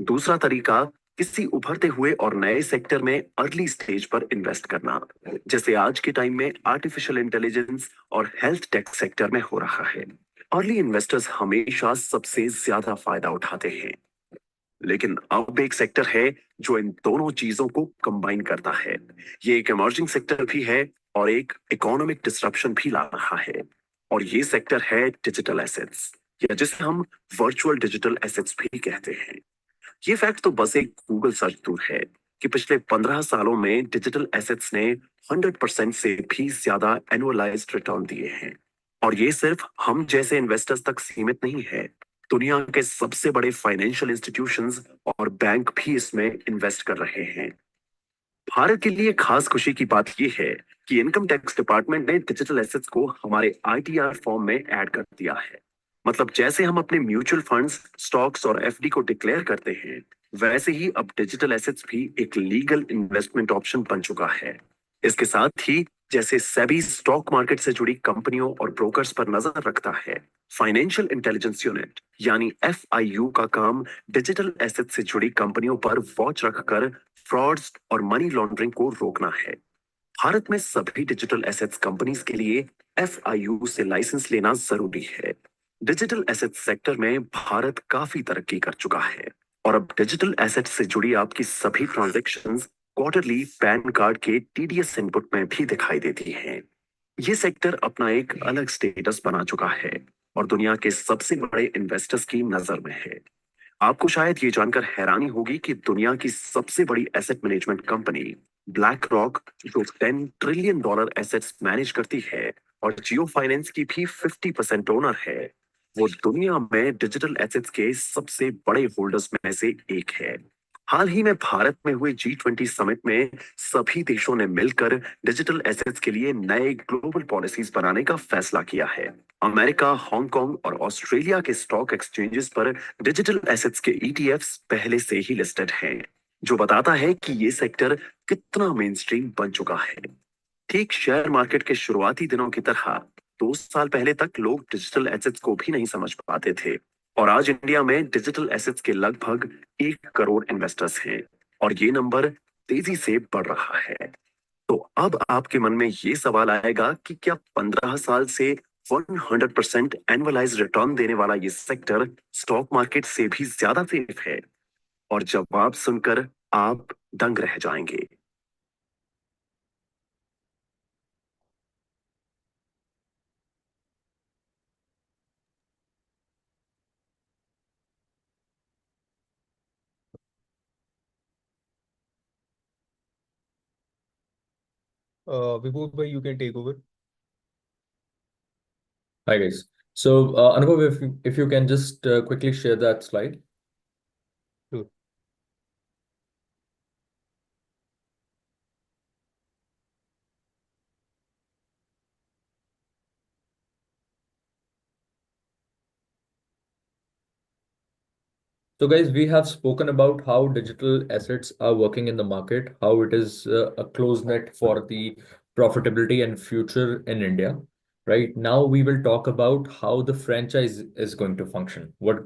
दूसरा तरीका, किसी उभरते हुए और नए सेक्टर में अर्ली स्टेज पर इन्वेस्ट करना, जैसे आज के टाइम में आर्टिफिशियल इंटेलिजेंस और हेल्थ टेक सेक्टर में हो रहा है। अर्ली इन्वेस्टर्स हमेशा सबसे ज्यादा फायदा उठाते हैं, लेकिन अब एक सेक्टर है जो इन दोनों चीजों को कंबाइन करता है। ये एक इमर्जिंग सेक्टर भी है और एक इकोनॉमिक डिसरप्शन भी ला रहा है, और ये सेक्टर है डिजिटल एसेट्स, या जिसे हम वर्चुअल डिजिटल एसेट्स भी कहते हैं। ये फैक्ट तो बस एक गूगल सर्च दूर है कि पिछले 15 सालों में डिजिटल एसेट्स ने 100% से भी ज्यादा एनुअलाइज्ड रिटर्न दिए हैं, और ये सिर्फ हम जैसे इन्वेस्टर्स तक सीमित नहीं है। दुनिया के सबसे बड़े फाइनेंशियल इंस्टीट्यूशंस और बैंक भी इसमें इन्वेस्ट कर रहे हैं। भारत के लिए खास खुशी की बात यह है कि इनकम टैक्स डिपार्टमेंट ने डिजिटल एसेट्स को हमारे आईटीआर फॉर्म में ऐड कर दिया है। मतलब जैसे हम अपने म्यूचुअल फंड्स, स्टॉक्स और एफडी को डिक्लेयर करते हैं, वैसे ही अब डिजिटल एसेट्स भी एक लीगल इन्वेस्टमेंट ऑप्शन बन चुका है। इसके साथ ही जैसे सेबी स्टॉक मार्केट से जुड़ी कंपनियों और ब्रोकर्स पर नजर रखता है, फाइनेंशियल इंटेलिजेंस यूनिट यानी FIU का काम डिजिटल एसेट से जुड़ी कंपनियों पर वॉच रखकर फ्रॉड्स और मनी लॉन्ड्रिंग को रोकना है। भारत में सभी डिजिटल एसेट्स कंपनीज के लिए FIU से लाइसेंस लेना जरूरी है। डिजिटल एसेट्स सेक्टर में भारत काफी तरक्की कर चुका है, और अब डिजिटल एसेट्स से जुड़ी आपकी सभी ट्रांजैक्शंस क्वार्टरली पैन कार्ड के TDS इनपुट में भी दिखाई देती हैं। ये सेक्टर अपना एक अलग स्टेटस बना चुका है और दुनिया के सबसे बड़े इन्वेस्टर्स की नजर में है। आपको शायद ये जानकर हैरानी होगी कि दुनिया की सबसे बड़ी asset management company black rock, जो $10 ट्रिलियन एसेट्स मैनेज करती है और जियो फाइनेंस की भी 50% ओनर है, वो दुनिया में डिजिटल एसेट्स के सबसे बड़े होल्डर्स में से एक है। हाल ही में भारत में हुए G20 समिट में सभी देशों ने मिलकर डिजिटल एसेट्स के लिए नए ग्लोबल पॉलिसीज बनाने का फैसला किया है। अमेरिका, हांगकांग और ऑस्ट्रेलिया के स्टॉक एक्सचेंजेस पर डिजिटल एसेट्स के ETFs पहले से ही लिस्टेड हैं, जो बताता है कि ये सेक्टर कितना मेन स्ट्रीम बन चुका है। ठीक शेयर मार्केट के शुरुआती दिनों की तरह 2 साल पहले तक लोग डिजिटल एसेट्स को भी नहीं समझ पाते थे, और आज इंडिया में डिजिटल एसेट्स के लगभग 1 करोड़ इन्वेस्टर्स हैं, और ये नंबर तेजी से बढ़ रहा है। तो अब आपके मन में ये सवाल आएगा कि क्या 15 साल से 100% एनुअलाइज रिटर्न देने वाला ये सेक्टर स्टॉक मार्केट से भी ज्यादा सेफ है? और जवाब सुनकर आप दंग रह जाएंगे। Vibhu bhai, you can take over. Hi guys. So Anubhav, if you can just quickly share that slide. Sure. So guys, we have spoken about how digital assets are working in the market, how it is a close net for the profitability and future in India. Right now, we will talk about how the franchise is going to function, what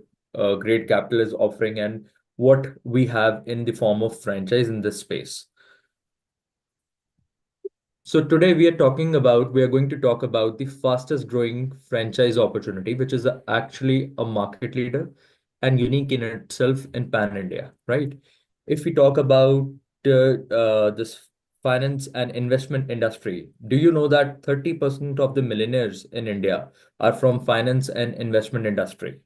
Great Capital is offering, and what we have in the form of franchise in this space. So today we are going to talk about the fastest growing franchise opportunity, which is actually a market leader and unique in itself in Pan India, right? If we talk about this finance and investment industry, do you know that 30% of the millionaires in India are from finance and investment industry,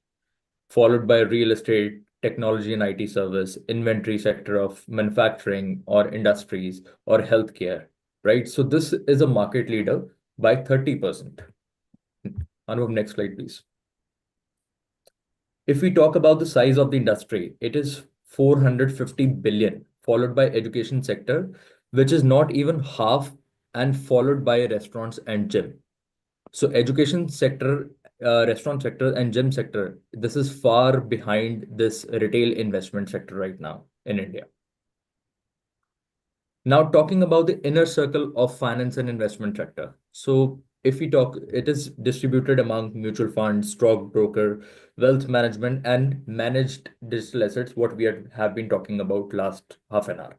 followed by real estate, technology and IT service, inventory sector of manufacturing or industries or healthcare, right? So this is a market leader by 30%. Anubhav, next slide, please. If we talk about the size of the industry, it is 450 billion, followed by education sector, which is not even half, and followed by restaurants and gym. So education sector, restaurant sector and gym sector, this is far behind this retail investment sector right now in India. Now talking about the inner circle of finance and investment sector. So if we talk, it is distributed among mutual funds, stockbroker, wealth management, and managed digital assets, what we have been talking about last half an hour,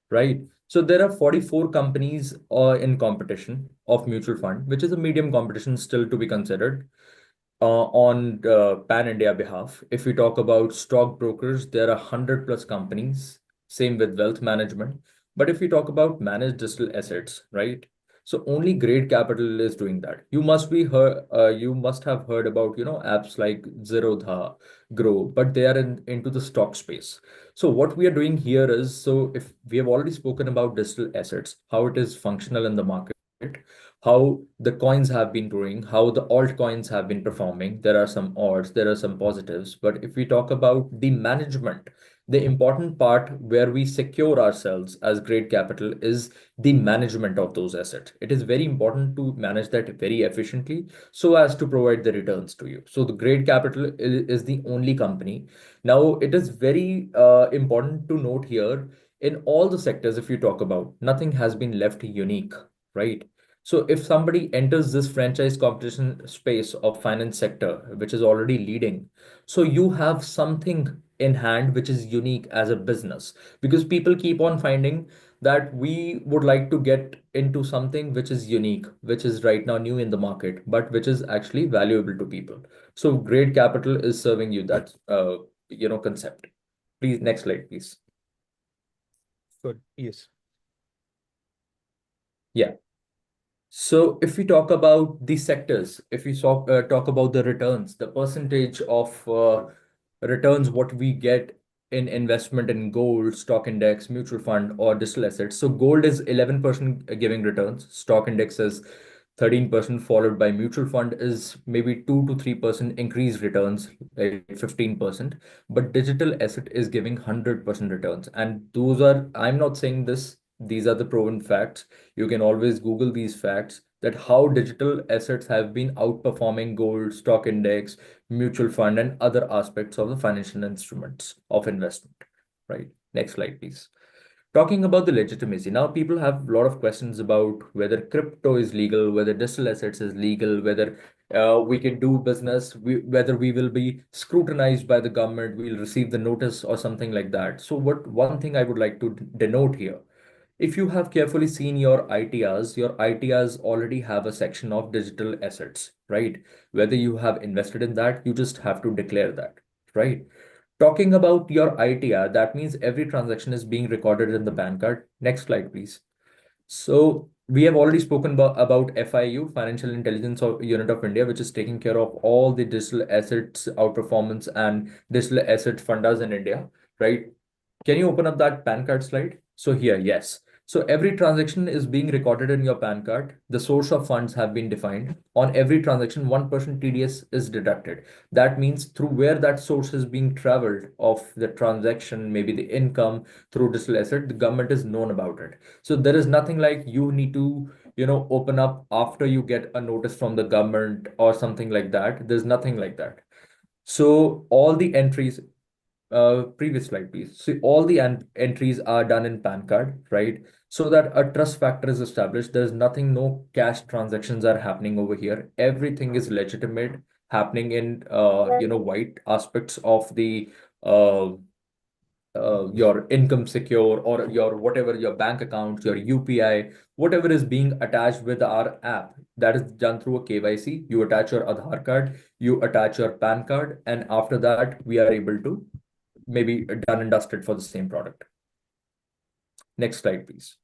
right? So there are 44 companies in competition of mutual fund, which is a medium competition still to be considered on Pan India behalf. If we talk about stockbrokers, there are 100 plus companies, same with wealth management. But if we talk about managed digital assets, right? So only Great Capital is doing that. You must have heard about, apps like Zerodha, Grow, but they are into the stock space. So what we are doing here is, so if we have already spoken about digital assets, how it is functional in the market, how the coins have been growing, how the altcoins have been performing. There are some odds, there are some positives. But if we talk about the management, the important part where we secure ourselves as Great Capital is the management of those assets. It is very important to manage that very efficiently so as to provide the returns to you. So the Great Capital is the only company. Now, it is very important to note here in all the sectors, if you talk about, nothing has been left unique, right? So if somebody enters this franchise competition space of finance sector, which is already leading, so you have something in hand which is unique as a business, because people keep on finding that we would like to get into something which is unique, which is right now new in the market, but which is actually valuable to people. So Great Capital is serving you that concept. Please, next slide, please. Good. Yes. Yeah. So if we talk about the sectors, if we talk about the returns, the percentage of returns what we get in investment in gold, stock index, mutual fund, or digital assets. So gold is 11% giving returns. Stock index is 13%, followed by mutual fund is maybe 2 to 3% increased returns, like 15%. But digital asset is giving 100% returns. And those are, I'm not saying this, these are the proven facts. You can always Google these facts that how digital assets have been outperforming gold, stock index, mutual fund, and other aspects of the financial instruments of investment. Right. Next slide, please. Talking about the legitimacy, now people have a lot of questions about whether crypto is legal, whether digital assets is legal, whether we can do business, whether we will be scrutinized by the government, we'll receive the notice or something like that. So what one thing I would like to denote here, if you have carefully seen your ITRs already have a section of digital assets, right? Whether you have invested in that, you just have to declare that, right? Talking about your ITR, that means every transaction is being recorded in the PAN card. Next slide, please. So we have already spoken about FIU, Financial Intelligence Unit of India, which is taking care of all the digital assets outperformance and digital asset funders in India, right? Can you open up that PAN card slide? So here, yes. So every transaction is being recorded in your PAN card. The source of funds have been defined. On every transaction, 1% TDS is deducted. That means through where that source is being traveled of the transaction, maybe the income through digital asset, the government is known about it. So there is nothing like you need to, open up after you get a notice from the government or something like that. There's nothing like that. So all the entries, previous slide, please. See, all the entries are done in PAN card, right? So that a trust factor is established. There's nothing, no cash transactions are happening over here. Everything is legitimate, happening in, white aspects of the uh, your income secure or your whatever your bank account, your UPI, whatever is being attached with our app, that is done through a KYC. You attach your Aadhaar card, you attach your PAN card, and after that, we are able to maybe done and dusted for the same product. Next slide, please.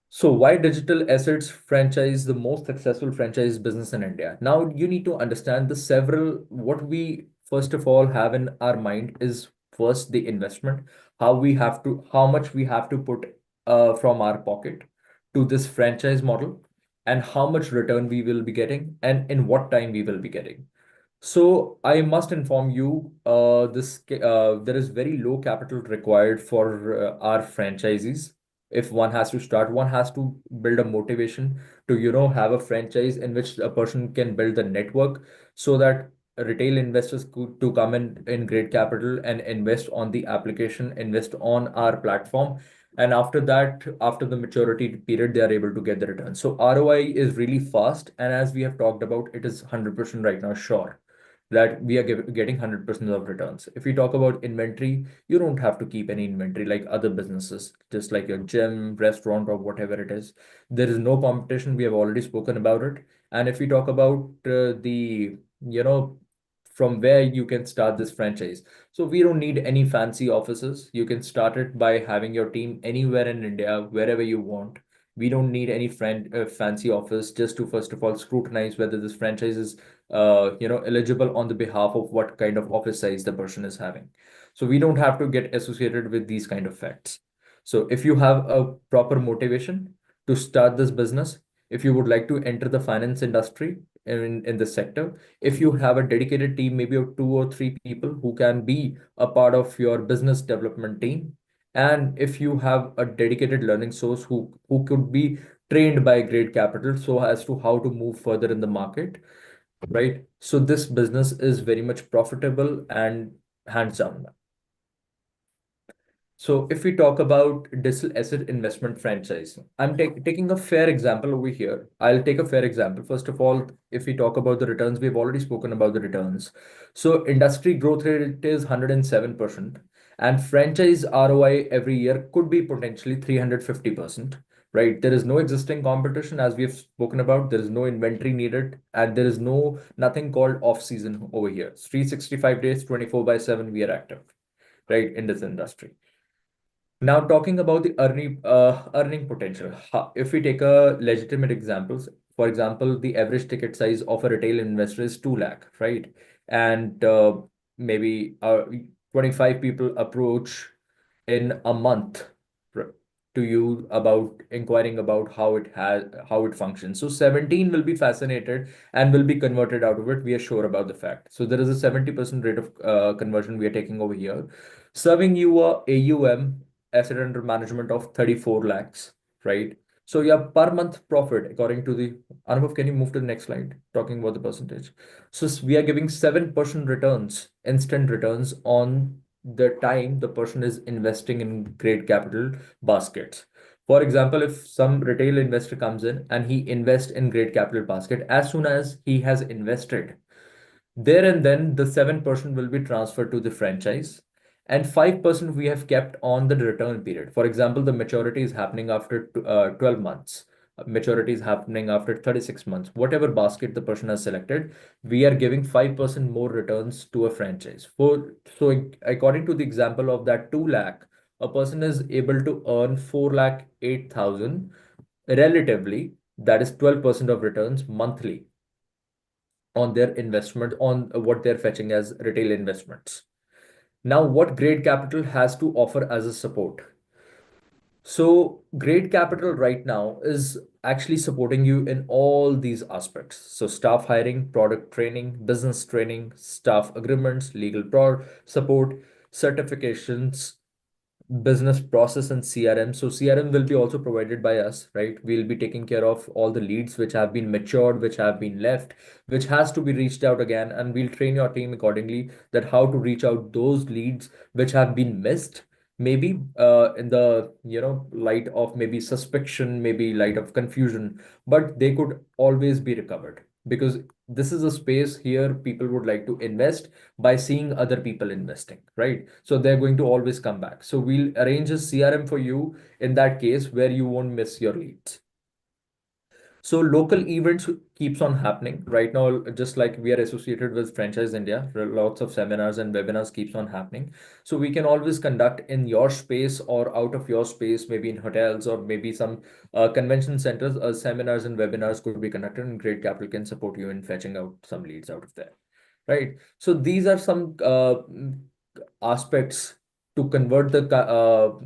So why digital assets franchise the most successful franchise business in India? Now you need to understand the several, what we first of all have in our mind is first the investment, how much we have to put from our pocket to this franchise model, and how much return we will be getting and in what time we will be getting. So I must inform you, there is very low capital required for our franchisees. If one has to start, one has to build a motivation to, have a franchise in which a person can build the network so that retail investors could to come in great capital and invest on the application, invest on our platform. And after that, after the maturity period, they are able to get the return. So ROI is really fast. And as we have talked about, it is 100% right now, sure that we are getting 100% of returns. If we talk about inventory, you don't have to keep any inventory like other businesses, just like your gym, restaurant, or whatever it is. There is no competition. We have already spoken about it. And if we talk about you know, from where you can start this franchise. So we don't need any fancy offices. You can start it by having your team anywhere in India, wherever you want. We don't need any fancy office just to first of all scrutinize whether this franchise is eligible on the behalf of what kind of office size the person is having. So we don't have to get associated with these kind of facts. So if you have a proper motivation to start this business, if you would like to enter the finance industry in the sector, if you have a dedicated team, maybe of 2 or 3 people who can be a part of your business development team, and if you have a dedicated learning source who could be trained by great capital so as to how to move further in the market, right? So this business is very much profitable and hands down. So if we talk about digital asset investment franchise, I'm taking a fair example over here. I'll take a fair example. First of all, if we talk about the returns, we've already spoken about the returns. So industry growth rate is 107%, and franchise ROI every year could be potentially 350%, right? There is no existing competition, as we have spoken about. There is no inventory needed, and there is nothing called off season over here. It's 365 days, 24/7, we are active, right, in this industry. Now, talking about the earning potential, if we take a legitimate examples, for example, the average ticket size of a retail investor is 2 lakh, right? And maybe 25 people approach in a month to you about inquiring about how it functions. So 17 will be fascinated and will be converted out of it. We are sure about the fact. So there is a 70% rate of conversion we are taking over here, serving you a AUM, asset under management, of 34 lakhs, right? So your per month profit, according to the Anubhav, can you move to the next slide? Talking about the percentage. So we are giving 7% returns, instant returns on the time the person is investing in great capital baskets. For example, if some retail investor comes in and he invests in great capital basket, as soon as he has invested, there and then the 7% will be transferred to the franchise, and 5% we have kept on the return period. For example, the maturity is happening after 12 months. Maturity is happening after 36 months. Whatever basket the person has selected, we are giving 5% more returns to a franchise. According to the example of that 2 lakh, a person is able to earn 4 lakh 8,000 relatively, that is 12% of returns monthly on their investment, on what they're fetching as retail investments. Now, what Grade Capital has to offer as a support? So, Grade Capital right now is actually supporting you in all these aspects. So, staff hiring, product training, business training, staff agreements, legal pro support, certifications, business process, and CRM. So CRM will be also provided by us, right? We'll be taking care of all the leads which have been matured, which have been left, which has to be reached out again, and we'll train your team accordingly that how to reach out those leads which have been missed, maybe in the light of maybe suspicion, maybe light of confusion, but they could always be recovered, because this is a space here people would like to invest by seeing other people investing, right? So they're going to always come back. So we'll arrange a CRM for you in that case where you won't miss your leads. So local events keeps on happening right now, just like we are associated with Franchise India, lots of seminars and webinars keeps on happening. So we can always conduct in your space or out of your space, maybe in hotels or maybe some convention centers, seminars and webinars could be conducted, and Great Capital can support you in fetching out some leads out of there, right? So these are some aspects to convert the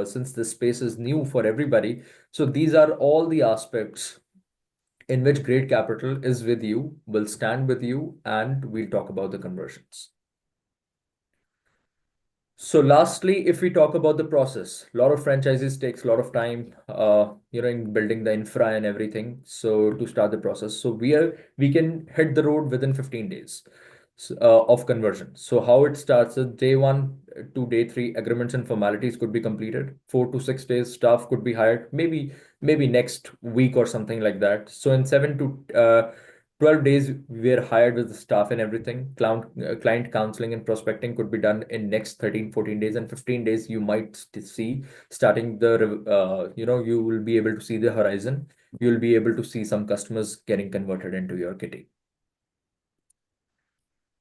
since this space is new for everybody. So these are all the aspects in which Great Capital is with you, will stand with you, and we'll talk about the conversions. So lastly, if we talk about the process, a lot of franchises takes a lot of time, in building the infra and everything. So to start the process, so we can hit the road within 15 days of conversion. So how it starts is day 1 to day 3, agreements and formalities could be completed. 4 to 6 days, staff could be hired, maybe next week or something like that. So in 7 to 12 days, we are hired with the staff and everything. Client counseling and prospecting could be done in next 13, 14 days, and 15 days, you might see starting you will be able to see the horizon. You'll be able to see some customers getting converted into your kitty.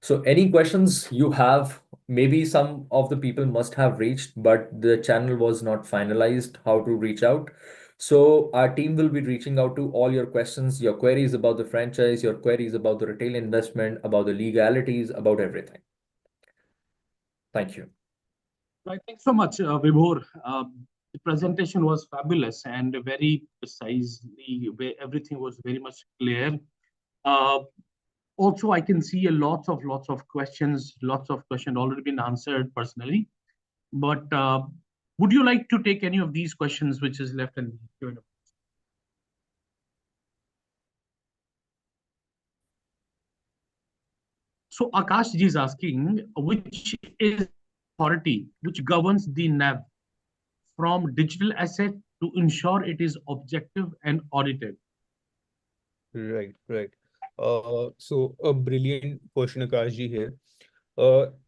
So any questions you have, maybe some of the people must have reached, but the channel was not finalized how to reach out. So our team will be reaching out to all your questions, your queries about the franchise, your queries about the retail investment, about the legalities, about everything. Thank you. Right, thanks so much, Vibhor. The presentation was fabulous and very precisely, where everything was very much clear. Also, I can see lots of questions, already been answered personally. But would you like to take any of these questions which is left in the Q&A? So Akash ji is asking, which is authority which governs the NAV from digital asset to ensure it is objective and audited? Right, right. So a brilliant question, Akashji here.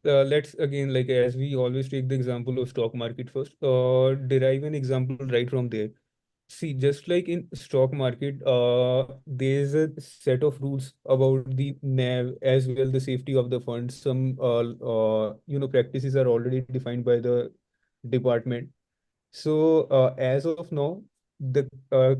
Let's again, like as we always take the example of stock market first, derive an example right from there. See, just like in stock market, there's a set of rules about the NAV as well, the safety of the fund. Some, practices are already defined by the department. So, as of now, the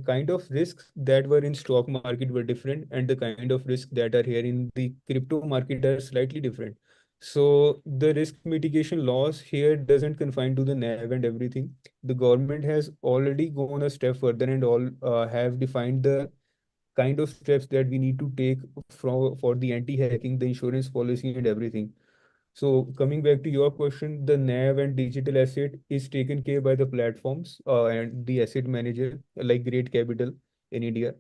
kind of risks that were in stock market were different, and the kind of risks that are here in the crypto market are slightly different. So, the risk mitigation laws here doesn't confine to the NAV and everything. The government has already gone a step further and all have defined the kind of steps that we need to take for the anti-hacking, the insurance policy, and everything. So coming back to your question, the NAV and digital asset is taken care by the platforms and the asset manager like Great Capital in India.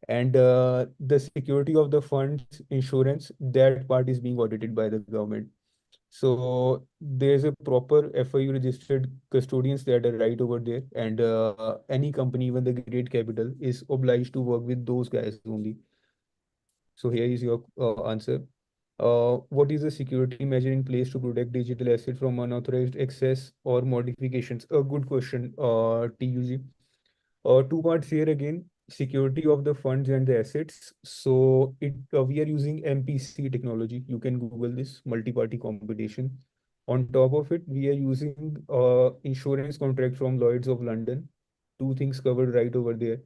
And the security of the funds, insurance, that part is being audited by the government. So there's a proper FIU registered custodians that are right over there, and any company, even the great capital, is obliged to work with those guys only. So here is your answer. What is the security measure in place to protect digital asset from unauthorized access or modifications? A good question, TUG. Two parts here again, security of the funds and the assets. So we are using MPC technology. You can Google this, multi-party computation. On top of it, we are using insurance contract from Lloyd's of London. Two things covered right over there.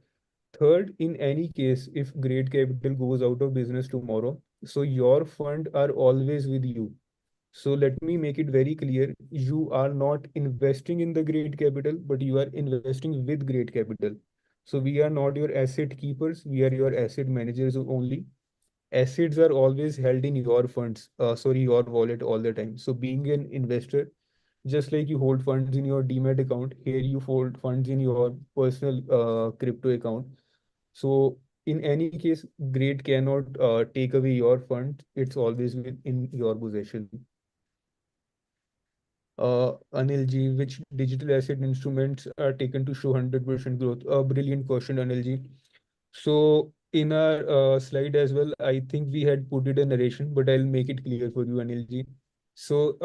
Third, in any case, if Great Capital goes out of business tomorrow, so your fund are always with you. So let me make it very clear. You are not investing in the Great Capital, but you are investing with Great Capital. So we are not your asset keepers. We are your asset managers only. Assets are always held in your funds, sorry, your wallet all the time. So being an investor, just like you hold funds in your demat account, here you hold funds in your personal crypto account. So in any case, Great cannot take away your fund. It's always in your possession. Anil ji, which digital asset instruments are taken to show 100% growth? A brilliant question, Anil ji. So in our slide as well, I think we had put it a narration, but I'll make it clear for you, Anil ji. So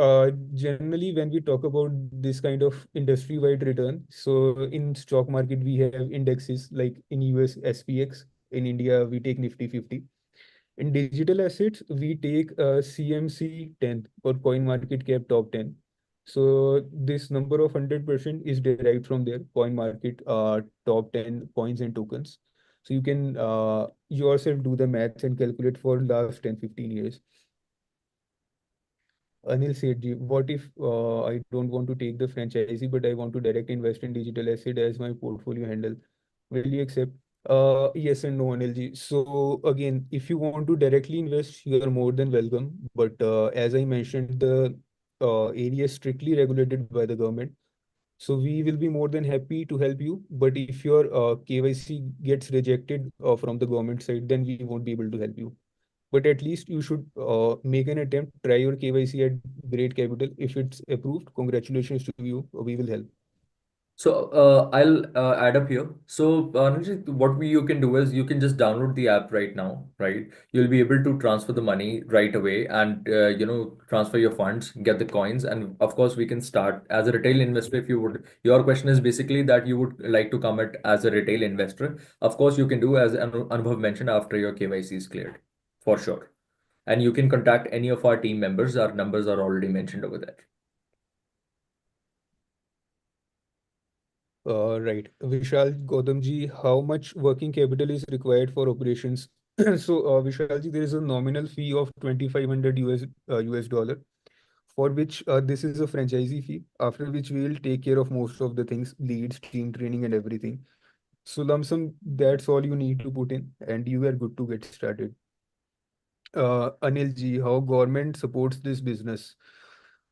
generally, when we talk about this kind of industry-wide return, so in stock market we have indexes like in US SPX, in India we take Nifty 50. In digital assets, we take CMC 10 or coin market cap top 10. So this number of 100% is derived from their coin market top 10 coins and tokens. So you can yourself do the maths and calculate for last 10, 15 years. Anil Sethi, what if I don't want to take the franchisee, but I want to direct invest in digital asset as my portfolio handle? Will you accept? Yes and no, Anil ji. So again, if you want to directly invest, you are more than welcome. But as I mentioned, the area is strictly regulated by the government. So we will be more than happy to help you. But if your KYC gets rejected from the government side, then we won't be able to help you. But at least you should make an attempt, try your KYC at Great Capital. If it's approved, congratulations to you. We will help. So I'll add up here. So Nirjit, you can do is you can just download the app right now, right? You'll be able to transfer the money right away and transfer your funds, get the coins, and of course we can start as a retail investor if you would. Your question is basically that you would like to come at as a retail investor. Of course, you can do as Anubhav mentioned after your KYC is cleared, for sure. And you can contact any of our team members. Our numbers are already mentioned over there. Right. Vishal Gautamji, how much working capital is required for operations? So, Vishalji, there is a nominal fee of 2,500 US dollar, for which this is a franchisee fee, after which we will take care of most of the things, leads, team training, and everything. So, lump sum, that's all you need to put in, and you are good to get started. Anil ji, how government supports this business?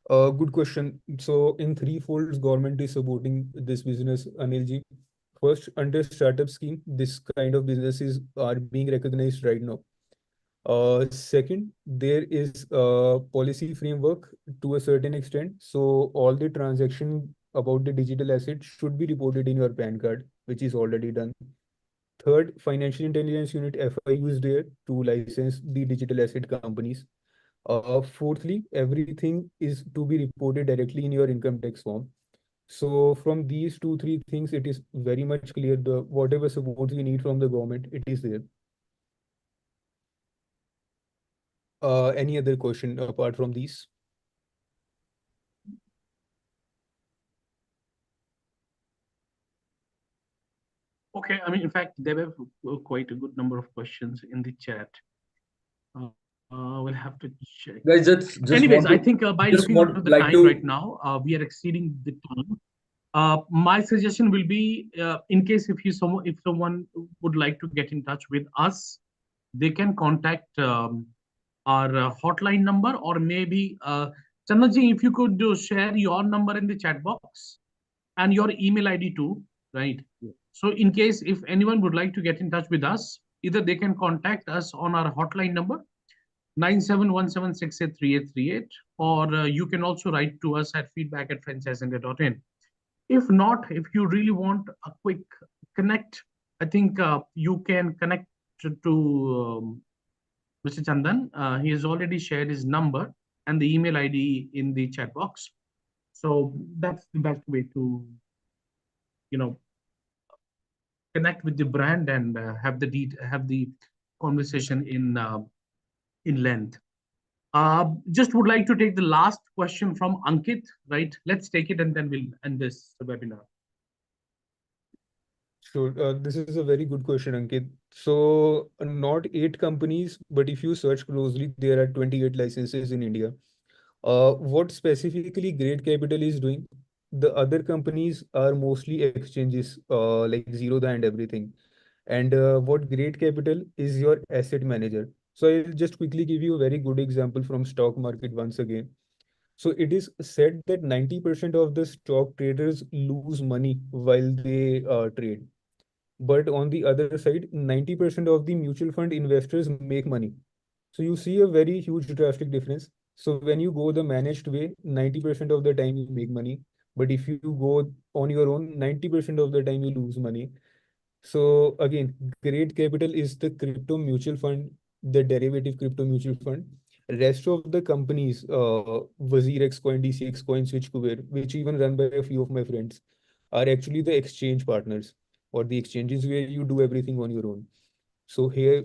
Good question. So in three folds, government is supporting this business, Anil ji. First, under startup scheme, this kind of businesses are being recognized right now. Second, there is a policy framework to a certain extent. So all the transaction about the digital asset should be reported in your PAN card, which is already done. Third, Financial Intelligence Unit FIU is there to license the digital asset companies. Fourthly, everything is to be reported directly in your income tax form. So from these two, three things, it is very much clear the whatever support we need from the government, it is there. Any other question apart from these? Okay, I mean, in fact, there were quite a good number of questions in the chat. We'll have to check. Guys, just Anyways, want to I think by just looking want at the like time to right now, we are exceeding the time. My suggestion will be, in case if someone would like to get in touch with us, they can contact our hotline number, or maybe Chandraji, if you could share your number in the chat box and your email ID too, right? Yeah. So in case if anyone would like to get in touch with us, either they can contact us on our hotline number 9717683838, or you can also write to us at feedback@franchiseindia.in. If not, if you really want a quick connect, I think you can connect to Mr. Chandan. He has already shared his number and the email ID in the chat box. So that's the best way to, you know, connect with the brand and have the conversation in length. Just would like to take the last question from Ankit, right? Let's take it and then we'll end this webinar. Sure. This is a very good question, Ankit. So, not eight companies, but if you search closely, there are 28 licenses in India. What specifically Great Capital is doing, the other companies are mostly exchanges, like Zerodha and everything. And what Great Capital is your asset manager. So I'll just quickly give you a very good example from stock market once again. So it is said that 90% of the stock traders lose money while they trade. But on the other side, 90% of the mutual fund investors make money. So you see a very huge drastic difference. So when you go the managed way, 90% of the time you make money. But if you go on your own, 90% of the time you lose money. So again, Great Capital is the crypto mutual fund, the derivative crypto mutual fund. Rest of the companies, WazirX Coin, DCX Coin, Switch Kuber, which even run by a few of my friends, are actually the exchange partners or the exchanges where you do everything on your own. So here,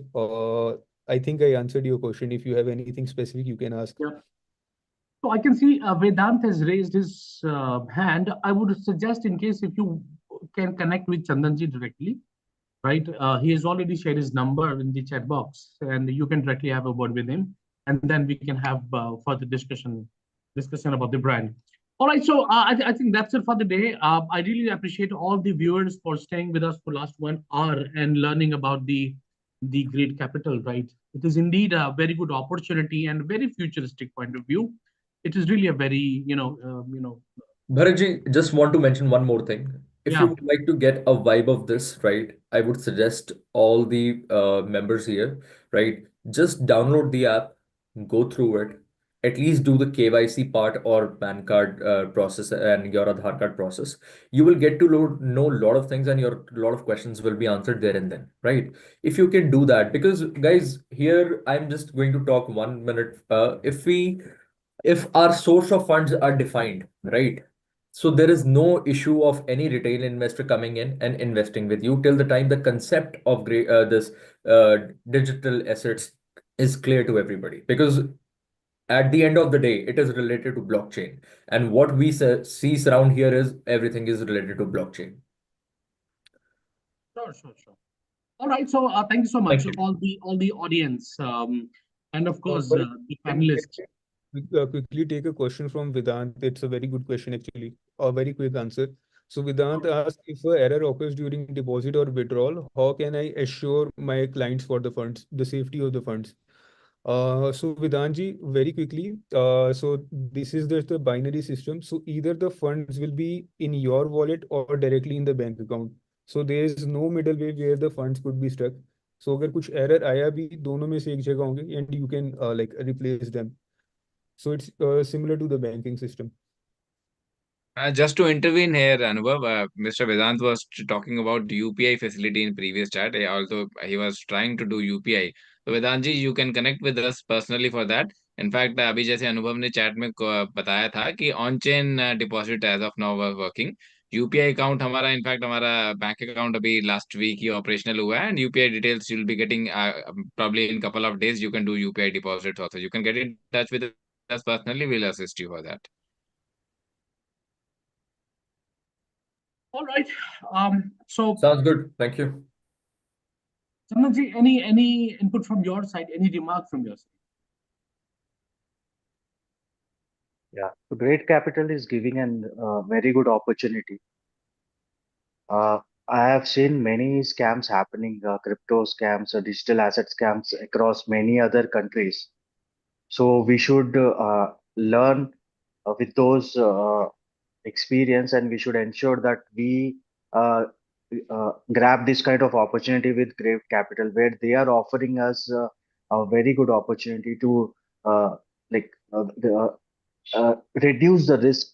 I think I answered your question. If you have anything specific, you can ask. Yeah. So I can see Vedant has raised his hand. I would suggest, in case if you can connect with Chandanji directly, right? He has already shared his number in the chat box, and you can directly have a word with him, and then we can have further discussion about the brand. All right, so I think that's it for the day. I really appreciate all the viewers for staying with us for last 1 hour and learning about the great capital. Right, it is indeed a very good opportunity and very futuristic point of view. It is really a very Bharatji, just want to mention one more thing. If you yeah. would like to get a vibe of this, right, I would suggest all the members here, right, just download the app, go through it, at least do the KYC part or PAN card process and your Aadhaar card process. You will get to know a lot of things and your lot of questions will be answered there and then, right? If you can do that, because guys, here I'm just going to talk 1 minute. If our source of funds are defined, right? So there is no issue of any retail investor coming in and investing with you till the time the concept of this digital assets is clear to everybody. Because at the end of the day, it is related to blockchain, and what we see around here is everything is related to blockchain. Sure. All right, so thank you so much, Thank you. all the audience, and of course But the can I panelists. quickly take a question from Vedant? It's a very good question, actually. A very quick answer. So Vedant asked, if an error occurs during deposit or withdrawal, how can I assure my clients for the funds, the safety of the funds? So Vedantji, very quickly, so this is just the binary system. So either the funds will be in your wallet or directly in the bank account. So there is no middle way where the funds could be stuck. So अगर कुछ error आया भी दोनों में से एक जगह होंगे and you can like replace them. So it's similar to the banking system. Just to intervene here, Anubhav, Mr. Vedant was talking about UPI facility in previous chat. Also, he was trying to do UPI. So Vedantji, you can connect with us personally for that. In fact, अभी जैसे अनुभव ने chat में बताया था कि on chain deposit as of now working UPI account हमारा in fact हमारा बैंक अकाउंट अभी लास्ट वीक ही ऑपरेशनल हुआ है and UPI details you will be getting probably in couple of days you can do UPI deposits also. You can get in touch with us personally. We'll assist you for that. All right, so Sounds good. Thank you. Chandanji, any input from your side, any remark from your side? Yeah, so Great Capital is giving an very good opportunity. I have seen many scams happening, crypto scams, digital asset scams across many other countries. So we should learn with those experience, and we should ensure that we grab this kind of opportunity with Great Capital, where they are offering us a very good opportunity to like reduce the risk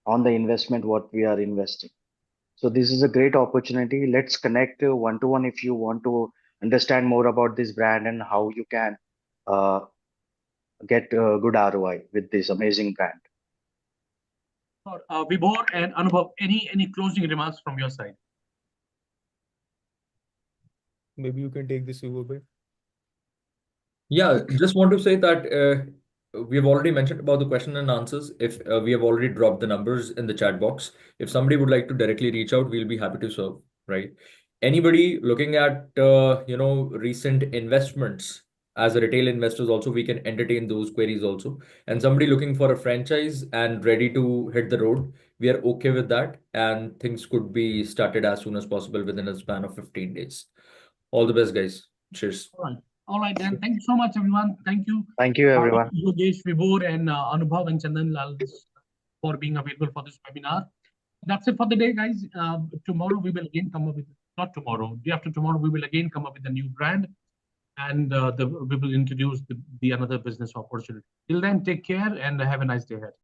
on the investment what we are investing. So this is a great opportunity. Let's connect one to one if you want to understand more about this brand and how you can uh, get good ROI with this amazing brand. Vibhor and Anubhav, any closing remarks from your side? Maybe you can take this over, bit. Yeah, just want to say that we have already mentioned about the question and answers. If we have already dropped the numbers in the chat box, if somebody would like to directly reach out, we'll be happy to serve, right? Anybody looking at recent investments as a retail investors also, we can entertain those queries also. And somebody looking for a franchise and ready to hit the road, we are okay with that, and things could be started as soon as possible within a span of 15 days. All the best, guys. Cheers. All right, then. Thank you so much, everyone. Thank you. Thank you, everyone. Yogesh, Vibhor, and Anubhav and Chandan Lal for being available for this webinar. That's it for the day, guys. Tomorrow we will again come up with, not tomorrow, day after tomorrow, we will again come up with a new brand, and we will introduce the another business opportunity. Till then, take care and have a nice day ahead.